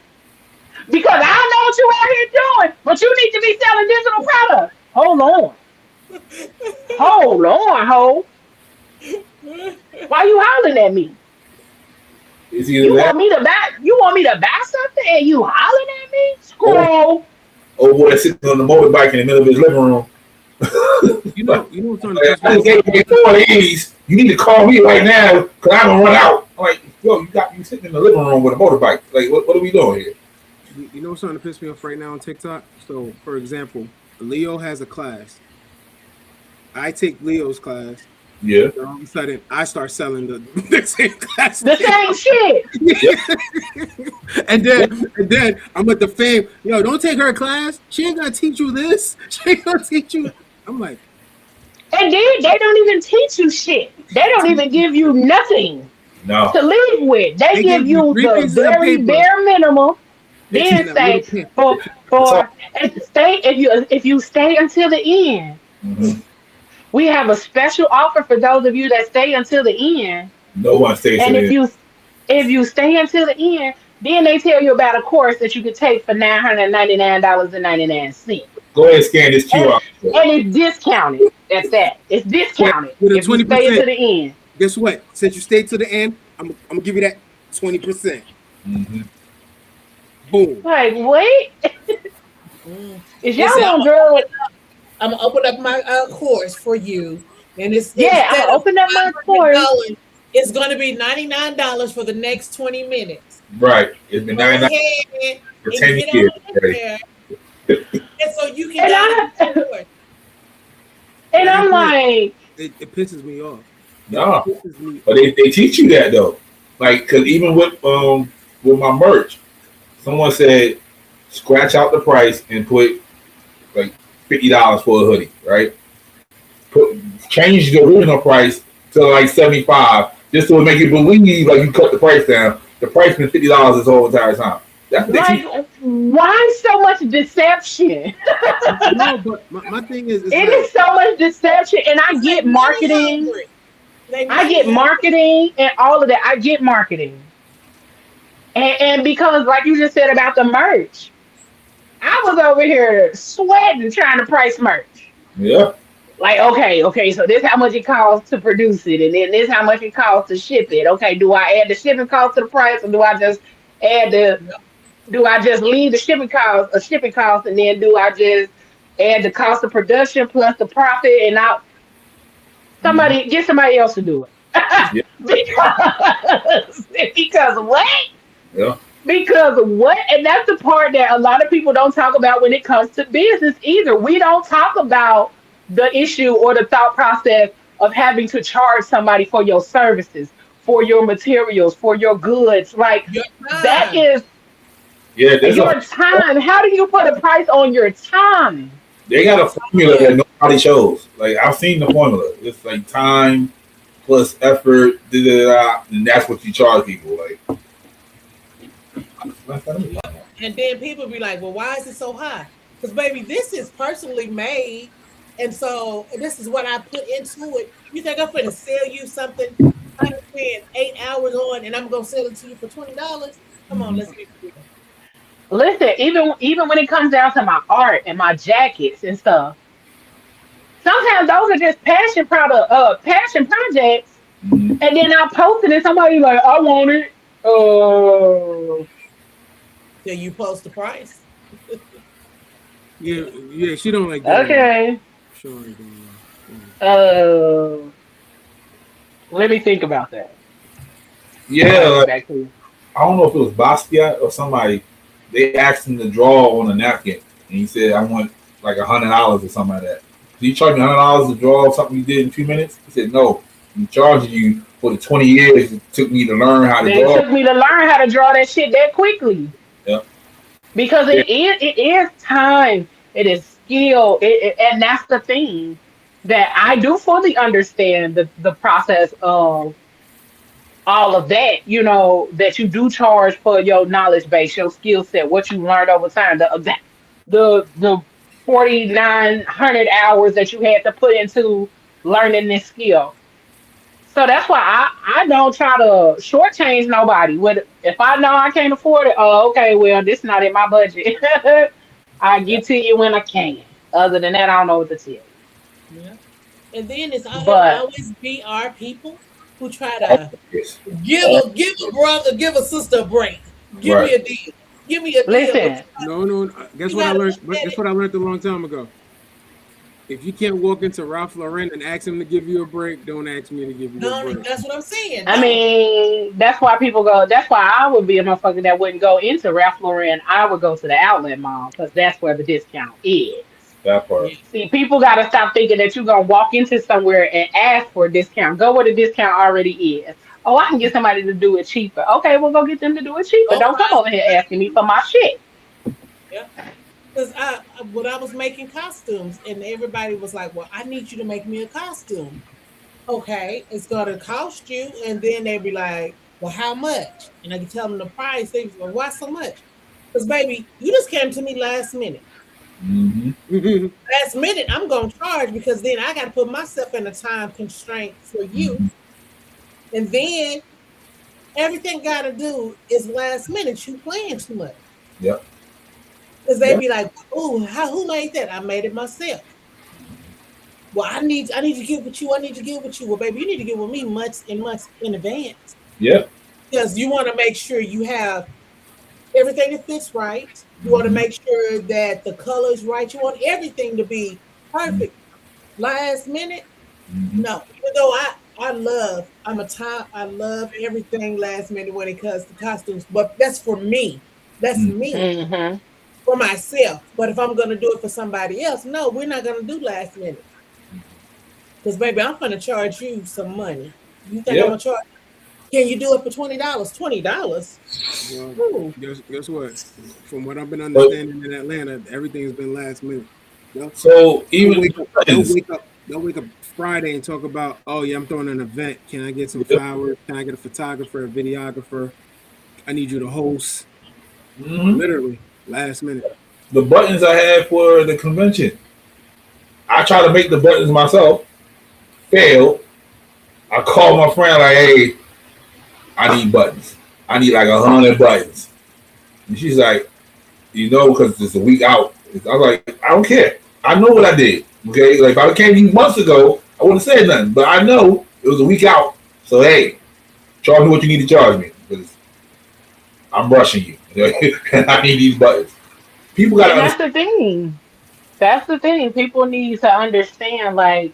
Because I don't know what you out here doing, but you need to be selling digital products. Hold on. Hold on, ho. Why you hollering at me? It's either that You want me to buy something and you hollering at me? or Scroll. old boy sitting on the motorbike in the middle of his living room. You know what's on the piss I me just gave you 4 of these. You need to call me right now because I'm gonna run out. I'm like, yo, you sitting in the living room with a motorbike. Like, what are we doing here? You know what's starting to piss me off right now on TikTok? So, for example, Leo has a class. I take Leo's class. Yeah. And all of a sudden, I start selling the same class. The same shit. and then I'm at the fame. Yo, don't take her class. She ain't gonna teach you this. She ain't gonna teach you. I'm like, And then they don't even teach you shit. They don't even give you nothing No. to live with. They give give you you 3 the pieces of very paper. bare minimum. They Then take that little say pen. for and stay if you stay until the end. Mm-hmm. We have a special offer for those of you that stay until the end. No one stays And in it. if you stay until the end, then they tell you about a course that you could take for $999.99. Go ahead and scan this And, QR code. and it's discounted at that. It's discounted With a if you stay 20%. until the end. Guess what? Since you stayed to the end, I'm gonna give you that 20%. Mm-hmm. Boom. Like, wait, is y'all Listen, on drugs? I'm gonna open up my course for you, and it's Yeah, I'm instead gonna of open up my course. $500, it's going to be $99 for the next 20 minutes. Right. It's been Go 99 ahead for and 10 get years. on there, and so you can And download the course. And I'm like, It pisses me off. No. It pisses me But they teach you that though. Like, because even with my merch, someone said scratch out the price and put like $50 for a hoodie, right? Change the original price to like 75, just to make you believe like you cut the price down. The price been $50 this whole entire time. That's what they teach. why so much deception? No, but my thing is It is so much deception, and I get marketing. I get marketing and all of that. I get marketing. And because, like you just said about the merch, I was over here sweating trying to price merch. Yeah. Like, okay, so this how much it costs to produce it, and then this how much it costs to ship it. Okay, do I add the shipping cost to the price, or do I just add do I just leave the shipping cost, and then do I just add the cost of production plus the profit, and Mm-hmm. get somebody else to do it? Yeah. because what? Yeah. Because what? And that's the part that a lot of people don't talk about when it comes to business either. We don't talk about the issue or the thought process of having to charge somebody for your services, for your materials, for your goods. Like Your that time. is Yeah. your time. How do you put a price on your time? They got a formula that nobody shows. Like, I've seen the formula. It's like time plus effort, and that's what you charge people. Like, And then people be like, well, why is it so high? Because, baby, this is personally made. And so this is what I put into it. You think I'm going to sell you something I spend 8 hours on and I'm going to sell it to you for $20? Come on, let's be real. Listen, even when it comes down to my art and my jackets and stuff, sometimes those are just passion projects, mm-hmm. and then I post it and somebody like, I want it. Till you post the price. yeah, she don't like that. Okay. She don't like that. Let me think about that. Yeah. Like, Back to you. I don't know if it was Basquiat or somebody. They asked him to draw on a napkin, and he said, "I want like $100 or something like that." So you charge me $100 to draw something you did in 2 minutes? He said, "No, I'm charging you for the 20 years it took me to learn how to draw." It took me to learn how to draw that shit that quickly. Yeah. Because it is time, it is skill, and that's the thing that I do fully understand the process of all of that, that you do charge for your knowledge base, your skill set, what you learned over time, the 4,900 hours that you had to put into learning this skill. So that's why I don't try to shortchange nobody. If I know I can't afford it, oh, okay, well, this not in my budget. I get to you when I can. Other than that, I don't know what to tell you. Yeah. And then it'll But always be our people who try to give a brother, give a sister a break. Give me a deal. Give me a deal. What Listen, No, no. Guess you what I gotta learned? look at Guess it. what I learned a long time ago. If you can't walk into Ralph Lauren and ask him to give you a break, don't ask me to give you a No, break. that's what I'm saying. I Don't. mean, that's why people go. That's why I would be a motherfucker that wouldn't go into Ralph Lauren. I would go to the outlet mall because that's where the discount is. That part. Yeah. See, people got to stop thinking that you're going to walk into somewhere and ask for a discount. Go where the discount already is. Oh, I can get somebody to do it cheaper. Okay, well, go get them to do it cheaper. Go Don't come find over here asking me somebody. for my shit. Yeah. Because when I was making costumes, and everybody was like, "Well, I need you to make me a costume." Okay, it's gonna cost you, and then they'd be like, "Well, how much?" And I could tell them the price. They was like, "Why so much?" Because baby, you just came to me last minute. Mm-hmm. Last minute, I'm gonna charge because then I got to put myself in a time constraint for you, Mm-hmm. and then everything got to do is last minute. You playing too much Yep. because they Yep. be like, "Oh, how who made that? I made it myself." Well, I need to get with you. I need to get with you. Well, baby, you need to get with me months in advance Yep. because you want to make sure you have everything that fits right. You want to Mm-hmm. make sure that the color is right. You want everything to be Mm-hmm. perfect. Last minute, Mm-hmm. no. Even though I love everything last minute when it comes to costumes, but that's for me. That's me Hmm. for myself. But if I'm gonna do it for somebody else, no, we're not gonna do last minute. Because baby, I'm gonna charge you some money. You think I'm Yep. gonna charge? Can you do it for $20? $20? Well, Ooh. guess what? From what I've been But understanding in Atlanta, everything's been last minute. They'll, so they'll even wake up. They'll friends. wake up. They'll wake up Friday and talk about, oh yeah, I'm throwing an event. Can I get some Yep. flowers? Can I get a photographer, a videographer? I need you to host. Mm-hmm. Literally last minute. The buttons I had for the convention, I tried to make the buttons myself. Failed. I called my friend like, "Hey, I need buttons. I need like 100 buttons." And she's like, because it's a week out. I was like, I don't care. I know what I did. Okay, like if I came to you months ago, I wouldn't have said nothing. But I know it was a week out. So hey, charge me what you need to charge me because I'm rushing you. And I need these buttons. People got to And that's understand. the thing. That's the thing. People need to understand, like,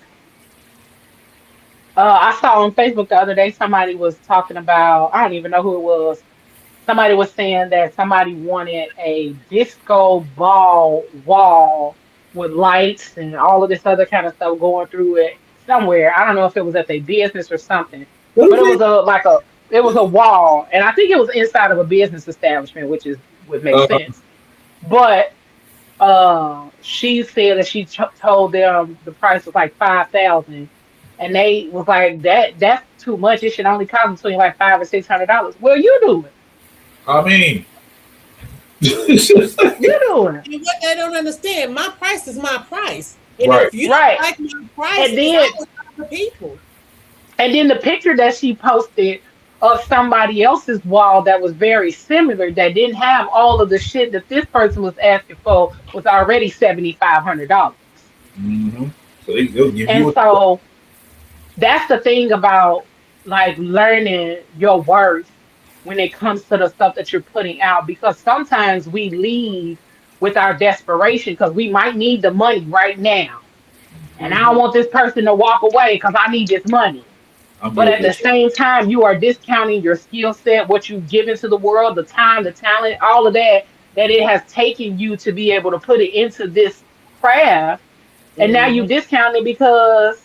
I saw on Facebook the other day somebody was talking about, I don't even know who it was. Somebody was saying that somebody wanted a disco ball wall with lights and all of this other kind of stuff going through it somewhere. I don't know if it was at their business or something, What but is it? it was a wall, and I think it was inside of a business establishment, which is would make Uh, sense. But she said that she told them the price was like 5,000, and they was like that's too much. It should only cost between like $500 or $600. Well, you do it. I mean, it's just You like, doing it. And what they don't understand, my price is my price. And right. if you don't Right. like my price, And it's then always other people. the picture that she posted of somebody else's wall that was very similar that didn't have all of the shit that this person was asking for was already $7,500. Mm-hmm. So they'll give And you a. so that's the thing about like learning your worth when it comes to the stuff that you're putting out, because sometimes we lead with our desperation because we might need the money right now, and I don't Hmm. want this person to walk away because I need this money. I'm But at guilty. the same time, you are discounting your skill set, what you've given to the world, the time, the talent, all of that that it has taken you to be able to put it into this craft, and now you Mhm. discount it because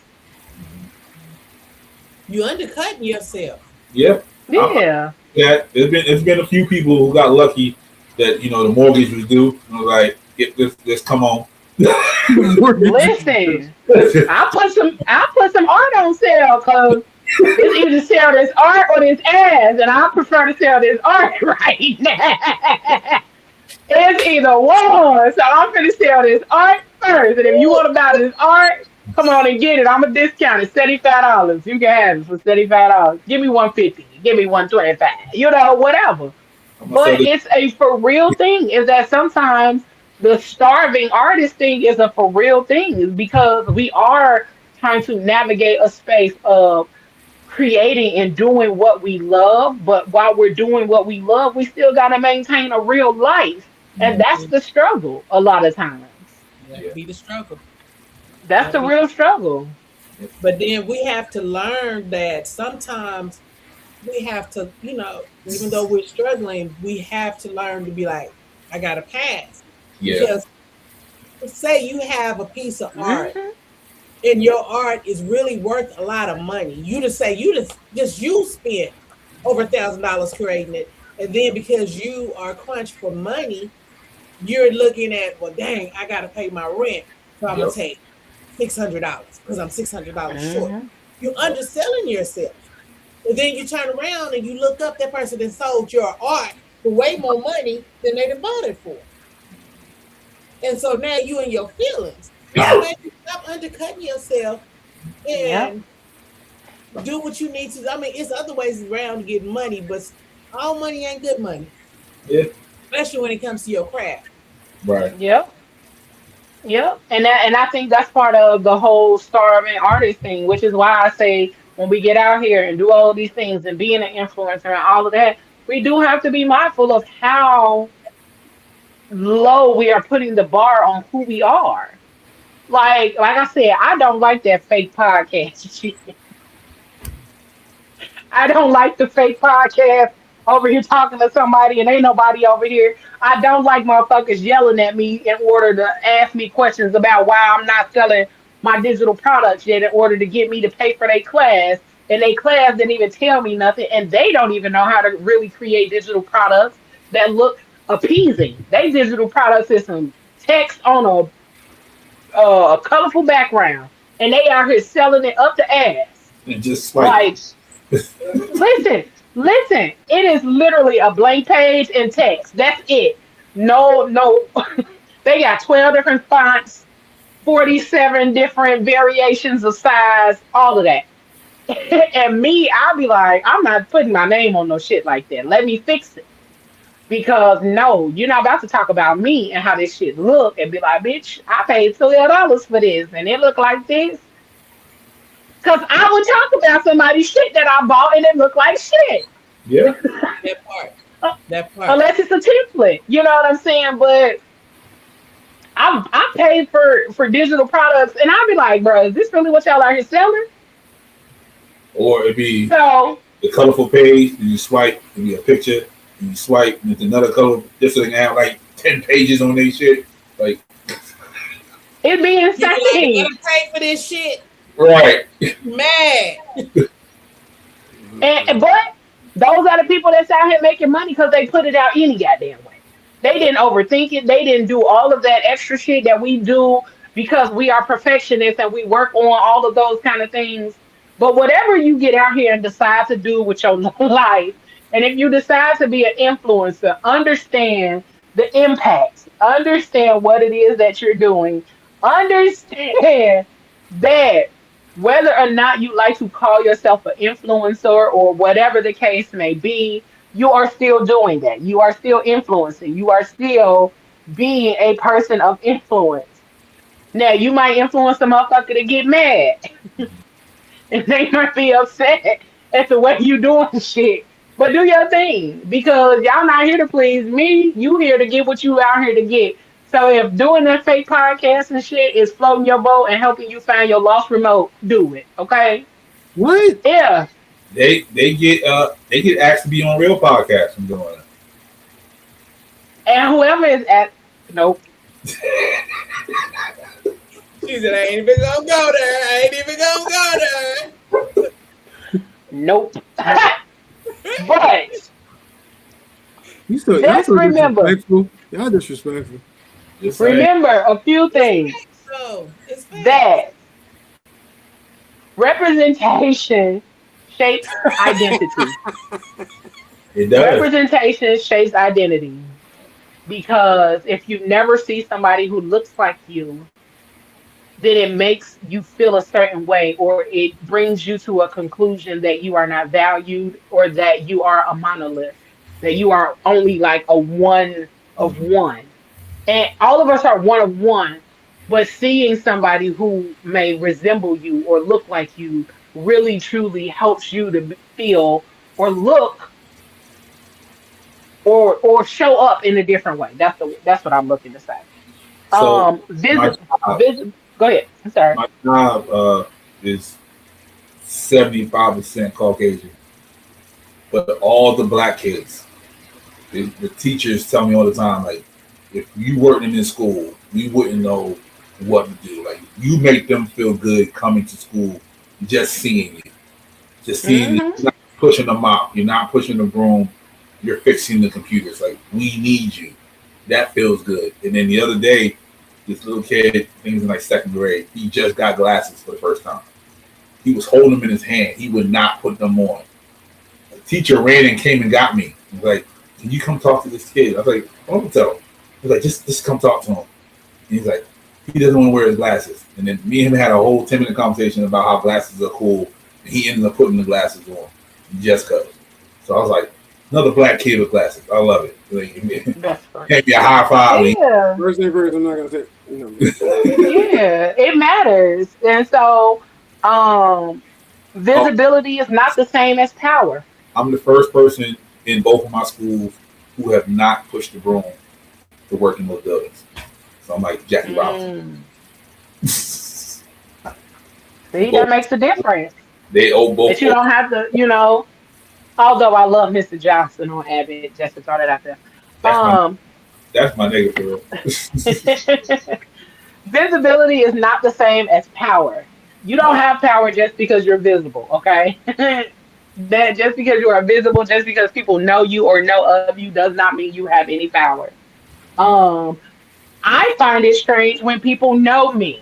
You undercutting yourself. Yep. I'm like yeah. that. It's been a few people who got lucky that the mortgage was due. And I was like, get this come on. The mortgage. Listen, I put some art on sale because it's either sell this art or this ass, and I prefer to sell this art right now. It's either one, so I'm gonna sell this art first, and if you want to buy this art, come on and get it. I'm gonna discount it $75. You can have it for $75. Give me 150. Give me 125. Whatever. I'm gonna sell But this. it's a for real thing. Is that sometimes the starving artist thing is a for real thing, is because we are trying to navigate a space of creating and doing what we love, but while we're doing what we love, we still got to maintain a real life. And Mhm. that's the struggle a lot of times. That Yeah. be the struggle. That's That the be. real struggle. But then we have to learn that sometimes we have to, even though we're struggling, we have to learn to be like, I got to pass. Yeah. Because say you have a piece of art Hmm. and your art is really worth a lot of money. You just say you spent over $1,000 creating it, and then because you are crunched for money, you're looking at, well, dang, I gotta pay my rent, so I'm gonna Yep. take $600 because I'm $600 short. Hmm. You're Yep. underselling yourself, and then you turn around and you look up that person that sold your art for way more money than they bought it for, and so now you in your feelings. So maybe stop undercutting yourself Yep. and do what you need to. I mean, it's other ways around to get money, but all money ain't good money, Yeah. especially when it comes to your craft. Right. Yep. Yep. And I think that's part of the whole starving artist thing, which is why I say when we get out here and do all of these things and being an influencer and all of that, we do have to be mindful of how low we are putting the bar on who we are. Like I said, I don't like that fake podcast. I don't like the fake podcast over here talking to somebody and ain't nobody over here. I don't like motherfuckers yelling at me in order to ask me questions about why I'm not selling my digital products yet in order to get me to pay for their class. And they class didn't even tell me nothing, and they don't even know how to really create digital products that look appeasing. They digital products is some text on a colorful background, and they out here selling it up the ass. And just swipe. Like, listen, listen. It is literally a blank page and text. That's it. No, no. They got 12 different fonts, 47 different variations of size, all of that. And me, I'll be like, I'm not putting my name on no shit like that. Let me fix it. Because no, you're not about to talk about me and how this shit look and be like, bitch, I paid $12 for this and it looked like this. Because I would talk about somebody's shit that I bought and it looked like shit. Yeah. That part. Uh, That part. Unless it's a template. You know what I'm saying? But I paid for digital products and I'd be like, bro, is this really what y'all out here selling? Or it'd be So the colorful page, and you swipe, and be a picture, and you swipe, and it's another color, this thing have like 10 pages on their shit. Like, it'd be You be like, I insane. gotta pay for this shit. right. Mad. But those are the people that's out here making money because they put it out any goddamn way. They didn't overthink it. They didn't do all of that extra shit that we do because we are perfectionists and we work on all of those kind of things. But whatever you get out here and decide to do with your life, and if you decide to be an influencer, understand the impact, understand what it is that you're doing, understand that whether or not you like to call yourself an influencer or whatever the case may be, you are still doing that. You are still influencing. You are still being a person of influence. Now, you might influence a motherfucker to get mad, and they might be upset at the way you doing shit. But do your thing because y'all not here to please me. You here to get what you out here to get. So if doing that fake podcast and shit is floating your boat and helping you find your lost remote, do it. Okay? What? Yeah. They get asked to be on real podcasts from doing it. And whoever is at nope. She said, I ain't even gonna go there. I ain't even gonna go there. Nope. But Y'all just so remember, disrespectful. Y'all disrespectful. Just saying. remember a few It's things facts, though. It's facts. that representation shapes identity. It does. Representation shapes identity because if you never see somebody who looks like you, then it makes you feel a certain way or it brings you to a conclusion that you are not valued or that you are a monolith, that you are only like a one of Mhm. one. And all of us are one of one, but seeing somebody who may resemble you or look like you really truly helps you to feel or look or show up in a different way. That's what I'm looking to say. So my job, Visit. Go ahead. I'm sorry. my job is 75% Caucasian, but all the black kids, the teachers tell me all the time, like, if you weren't in this school, we wouldn't know what to do. Like, you make them feel good coming to school, just seeing you, just seeing you. Hmm. You're not pushing the mop, you're not pushing the broom, you're fixing the computers. Like, we need you. That feels good. And then the other day, this little kid, things in like second grade, he just got glasses for the first time. He was holding them in his hand. He would not put them on. The teacher ran and came and got me. He was like, "Can you come talk to this kid?" I was like, "I'm gonna tell him." He was like, "Just come talk to him." And he's like, he doesn't want to wear his glasses. And then me and him had a whole 10-minute conversation about how glasses are cool. And he ended up putting the glasses on just cause. So I was like, another black kid with glasses. I love it. Like, That's funny. can't be a high five. Yeah, First thing first, I'm not gonna say. You know, yeah, it matters. And so, um, Oh, visibility is not the same as power. I'm the first person in both of my schools who have not pushed the broom to work in those buildings. So I'm like Jackie Robinson. Mm. See, that Both, makes a difference. they owe both. That you don't have to, although I love Mr. Johnson on Abbott, just to throw that out there. That's my Um, that's my nigga for real. visibility is not the same as power. You don't have power just because you're visible, okay? That just because you are visible, just because people know you or know of you, does not mean you have any power. Um, I find it strange when people know me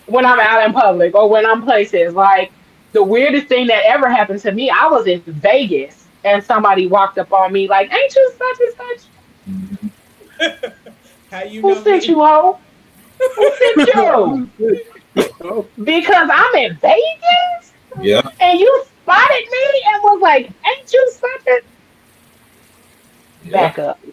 when I'm out in public or when I'm places. Like the weirdest thing that ever happened to me, I was in Vegas and somebody walked up on me like, "Ain't you such and such? Mhm. How you Who know sent me? you home? Who sent you?" oh, Because I'm in Vegas Yeah, and you spotted me and was like, "Ain't you something?" yeah, Back up yeah.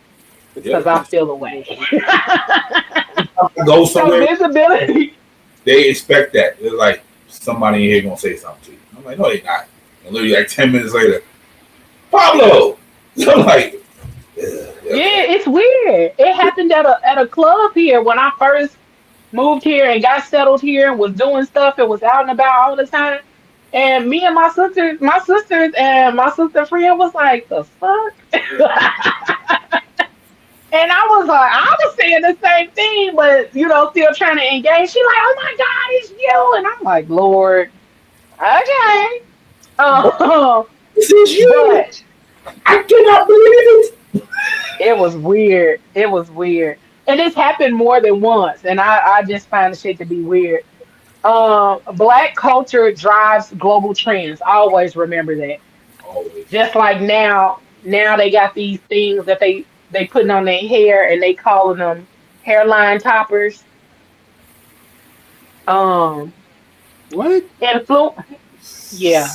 because I feel away. I go So somewhere, visibility. they expect that. They're like, somebody in here gonna say something to you. I'm like, no, they not. And literally like 10 minutes later, Pablo. I'm like, yeah, yeah, Yeah, it's weird. It happened at a club here when I first moved here and got settled here and was doing stuff and was out and about all the time. And me and my sisters and my sister friend was like, "The fuck?" And I was like, I was saying the same thing, but still trying to engage. She like, "Oh my God, it's you!" And I'm like, "Lord, okay." Um, this is you. but I cannot believe it. it was weird. It was weird, and it's happened more than once. And I just find the shit to be weird. Black culture drives global trends. Always remember that. Always. Just like now they got these things that they putting on their hair and they calling them hairline toppers. Um, what? influ yeah,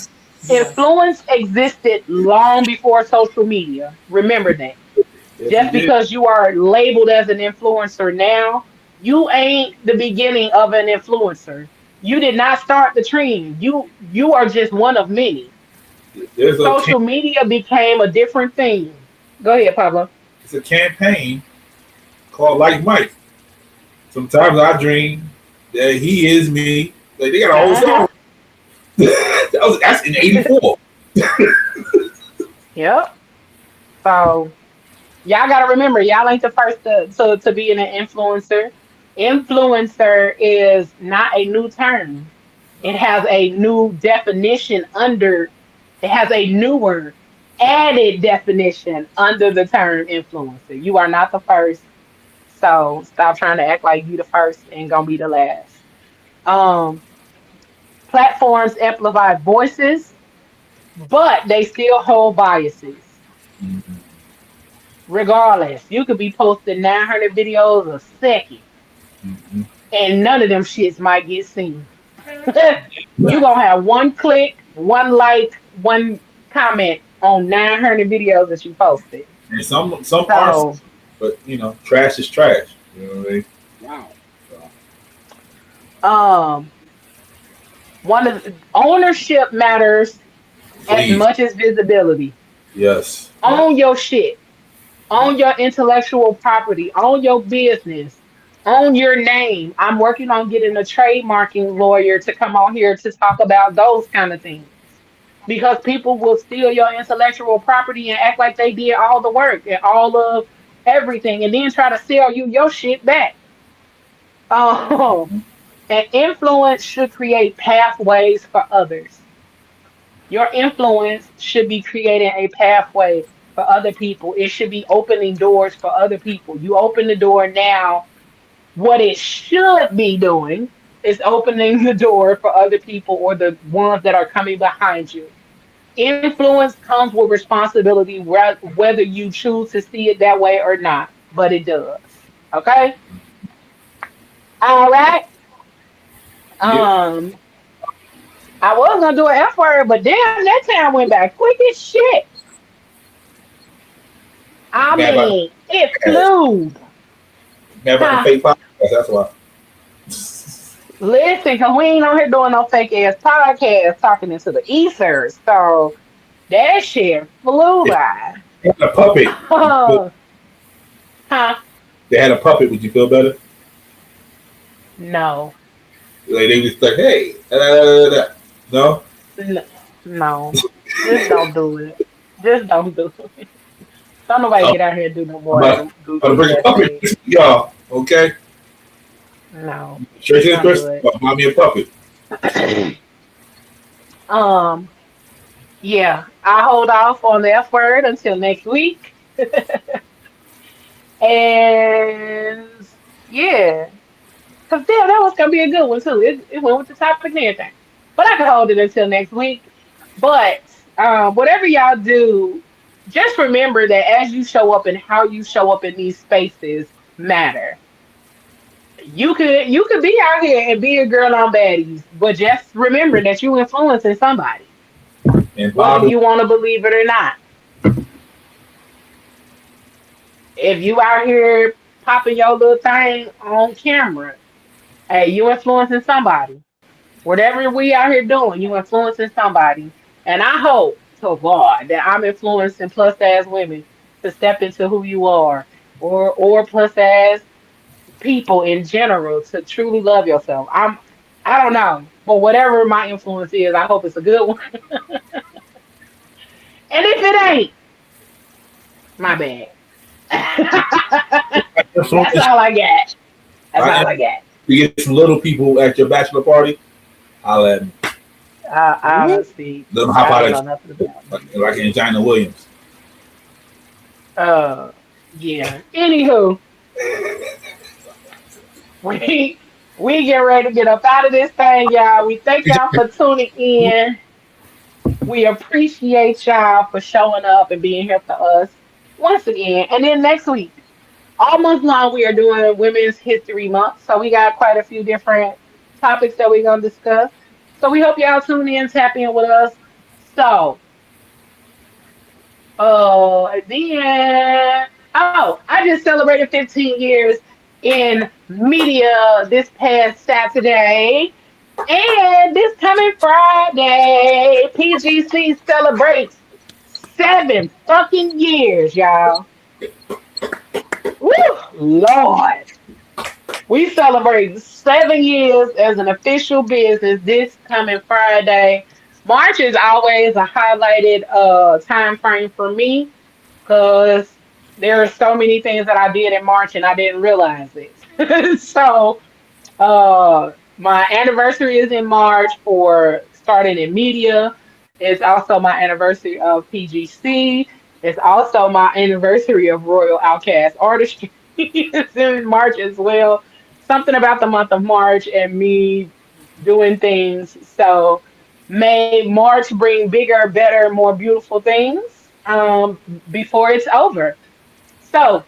Yeah. influence existed long before social media. Remember that. Yes, he Just did. because you are labeled as an influencer now, you ain't the beginning of an influencer. You did not start the trend. You are just one of many. There's a Social media became a different thing. Go ahead, Pablo. it's a campaign called Like Mike. Sometimes I dream that he is me. Like they got a whole Uh-huh. song. That's in '84. Yep. So y'all gotta remember, y'all ain't the first to be an influencer. Influencer is not a new term. It has a new definition under, it has a newer added definition under the term influencer. You are not the first. So stop trying to act like you the first and gonna be the last. Um, Platforms amplify voices, but they still hold biases. Mhm. Regardless, you could be posting 900 videos a second, Mhm. and none of them shits might get seen. You Right. gonna have one click, one like, one comment on 900 videos that you posted. And some are, So, but trash is trash. You know what I mean? Wow. So, um, One of the, ownership matters as Please. much as visibility. Yes. Own your shit. Own your intellectual property. Own your business. Own your name. I'm working on getting a trademarking lawyer to come on here to talk about those kind of things. Because people will steal your intellectual property and act like they did all the work and all of everything and then try to sell you your shit back. Oh, and influence should create pathways for others. Your influence should be creating a pathway for other people. It should be opening doors for other people. You open the door now. What it should be doing is opening the door for other people or the ones that are coming behind you. Influence comes with responsibility, whether you choose to see it that way or not, but it does. Okay? All right. Yep. Um, I was gonna do an F word, but damn, that time went by quick as shit. I Mad about mean, it the flew. mad about the Huh. fake podcast. That's why. Listen, cause we ain't on here doing no fake ass podcast talking into the ethers. So that shit flew If by. they had a puppet, Huh? they had a puppet. Would you feel better? No. Like they just like, hey, da, da, da, da, da. No. No. No. Just don't do it. Just don't do it. Don't nobody Oh, get out here and do no I'm more about, about to goofy bring a ass puppet, things. y'all. Okay. No. Straight to the Don't do person. it. Buy me a puppet. um, yeah. I hold off on the F word until next week. And yeah. Cause damn, that was gonna be a good one too. It went with the topic and everything. But I can hold it until next week. But whatever y'all do, just remember that as you show up and how you show up in these spaces matter. You could be out here and be a girl on baddies, but just remember that you influencing somebody, And whether Bob, you want to believe it or not. If you out here popping your little thing on camera, hey, you influencing somebody. Whatever we out here doing, you influencing somebody. And I hope to God that I'm influencing plus size women to step into who you are, or plus size people in general to truly love yourself. I don't know, but whatever my influence is, I hope it's a good one. And if it ain't, my bad. That's all I got. That's I all I got. you get some little people at your bachelor party. I'll let them, I honestly, let them hop I out don't at know nothing about like, none of like that. Angina Williams. Uh, yeah. Anywho, we we get ready to get up out of this thing, y'all. We thank y'all for tuning in. We appreciate y'all for showing up and being here for us once again. And then next week, all month long, we are doing Women's History Month. So we got quite a few different topics that we're gonna discuss. So we hope y'all tune in, tap in with us. So then, oh, I just celebrated 15 years in media this past Saturday. And this coming Friday, PGC celebrates 7 fucking years, y'all. Woo, Lord. We celebrate 7 years as an official business this coming Friday. March is always a highlighted time frame for me because there are so many things that I did in March and I didn't realize it. So my anniversary is in March for starting in media. It's also my anniversary of PGC. It's also my anniversary of Royal Outcast Artistry. It's in March as well. Something about the month of March and me doing things. So may March bring bigger, better, more beautiful things before it's over. So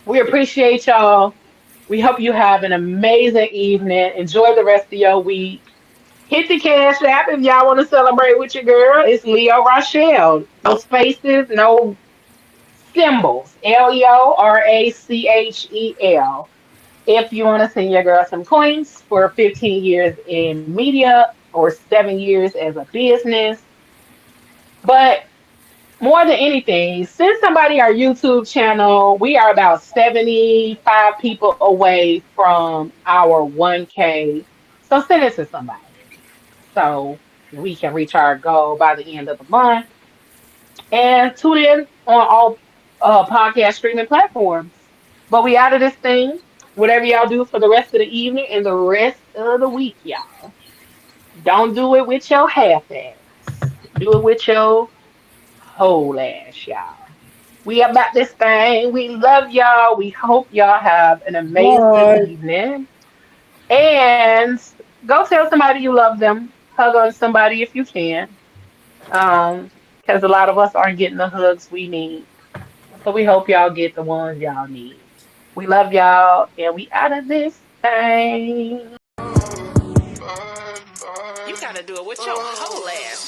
we appreciate y'all. We hope you have an amazing evening. Enjoy the rest of your week. Hit the cash app if y'all want to celebrate with your girl. It's Leo Rochelle. No spaces, no symbols. LeoRachel. If you want to send your girl some coins for 15 years in media, or 7 years as a business. But more than anything, send somebody our YouTube channel. We are about 75 people away from our 1K. So send it to somebody so we can reach our goal by the end of the month. And tune in on all podcast streaming platforms. But we out of this thing. Whatever y'all do for the rest of the evening and the rest of the week, y'all. Don't do it with your half ass. Do it with your whole ass, y'all. We about this thing. We love y'all. We hope y'all have an amazing Bye. evening. And go tell somebody you love them. Hug on somebody if you can. Because a lot of us aren't getting the hugs we need. So we hope y'all get the ones y'all need. We love y'all, and we out of this thing. You gotta do it with your whole ass.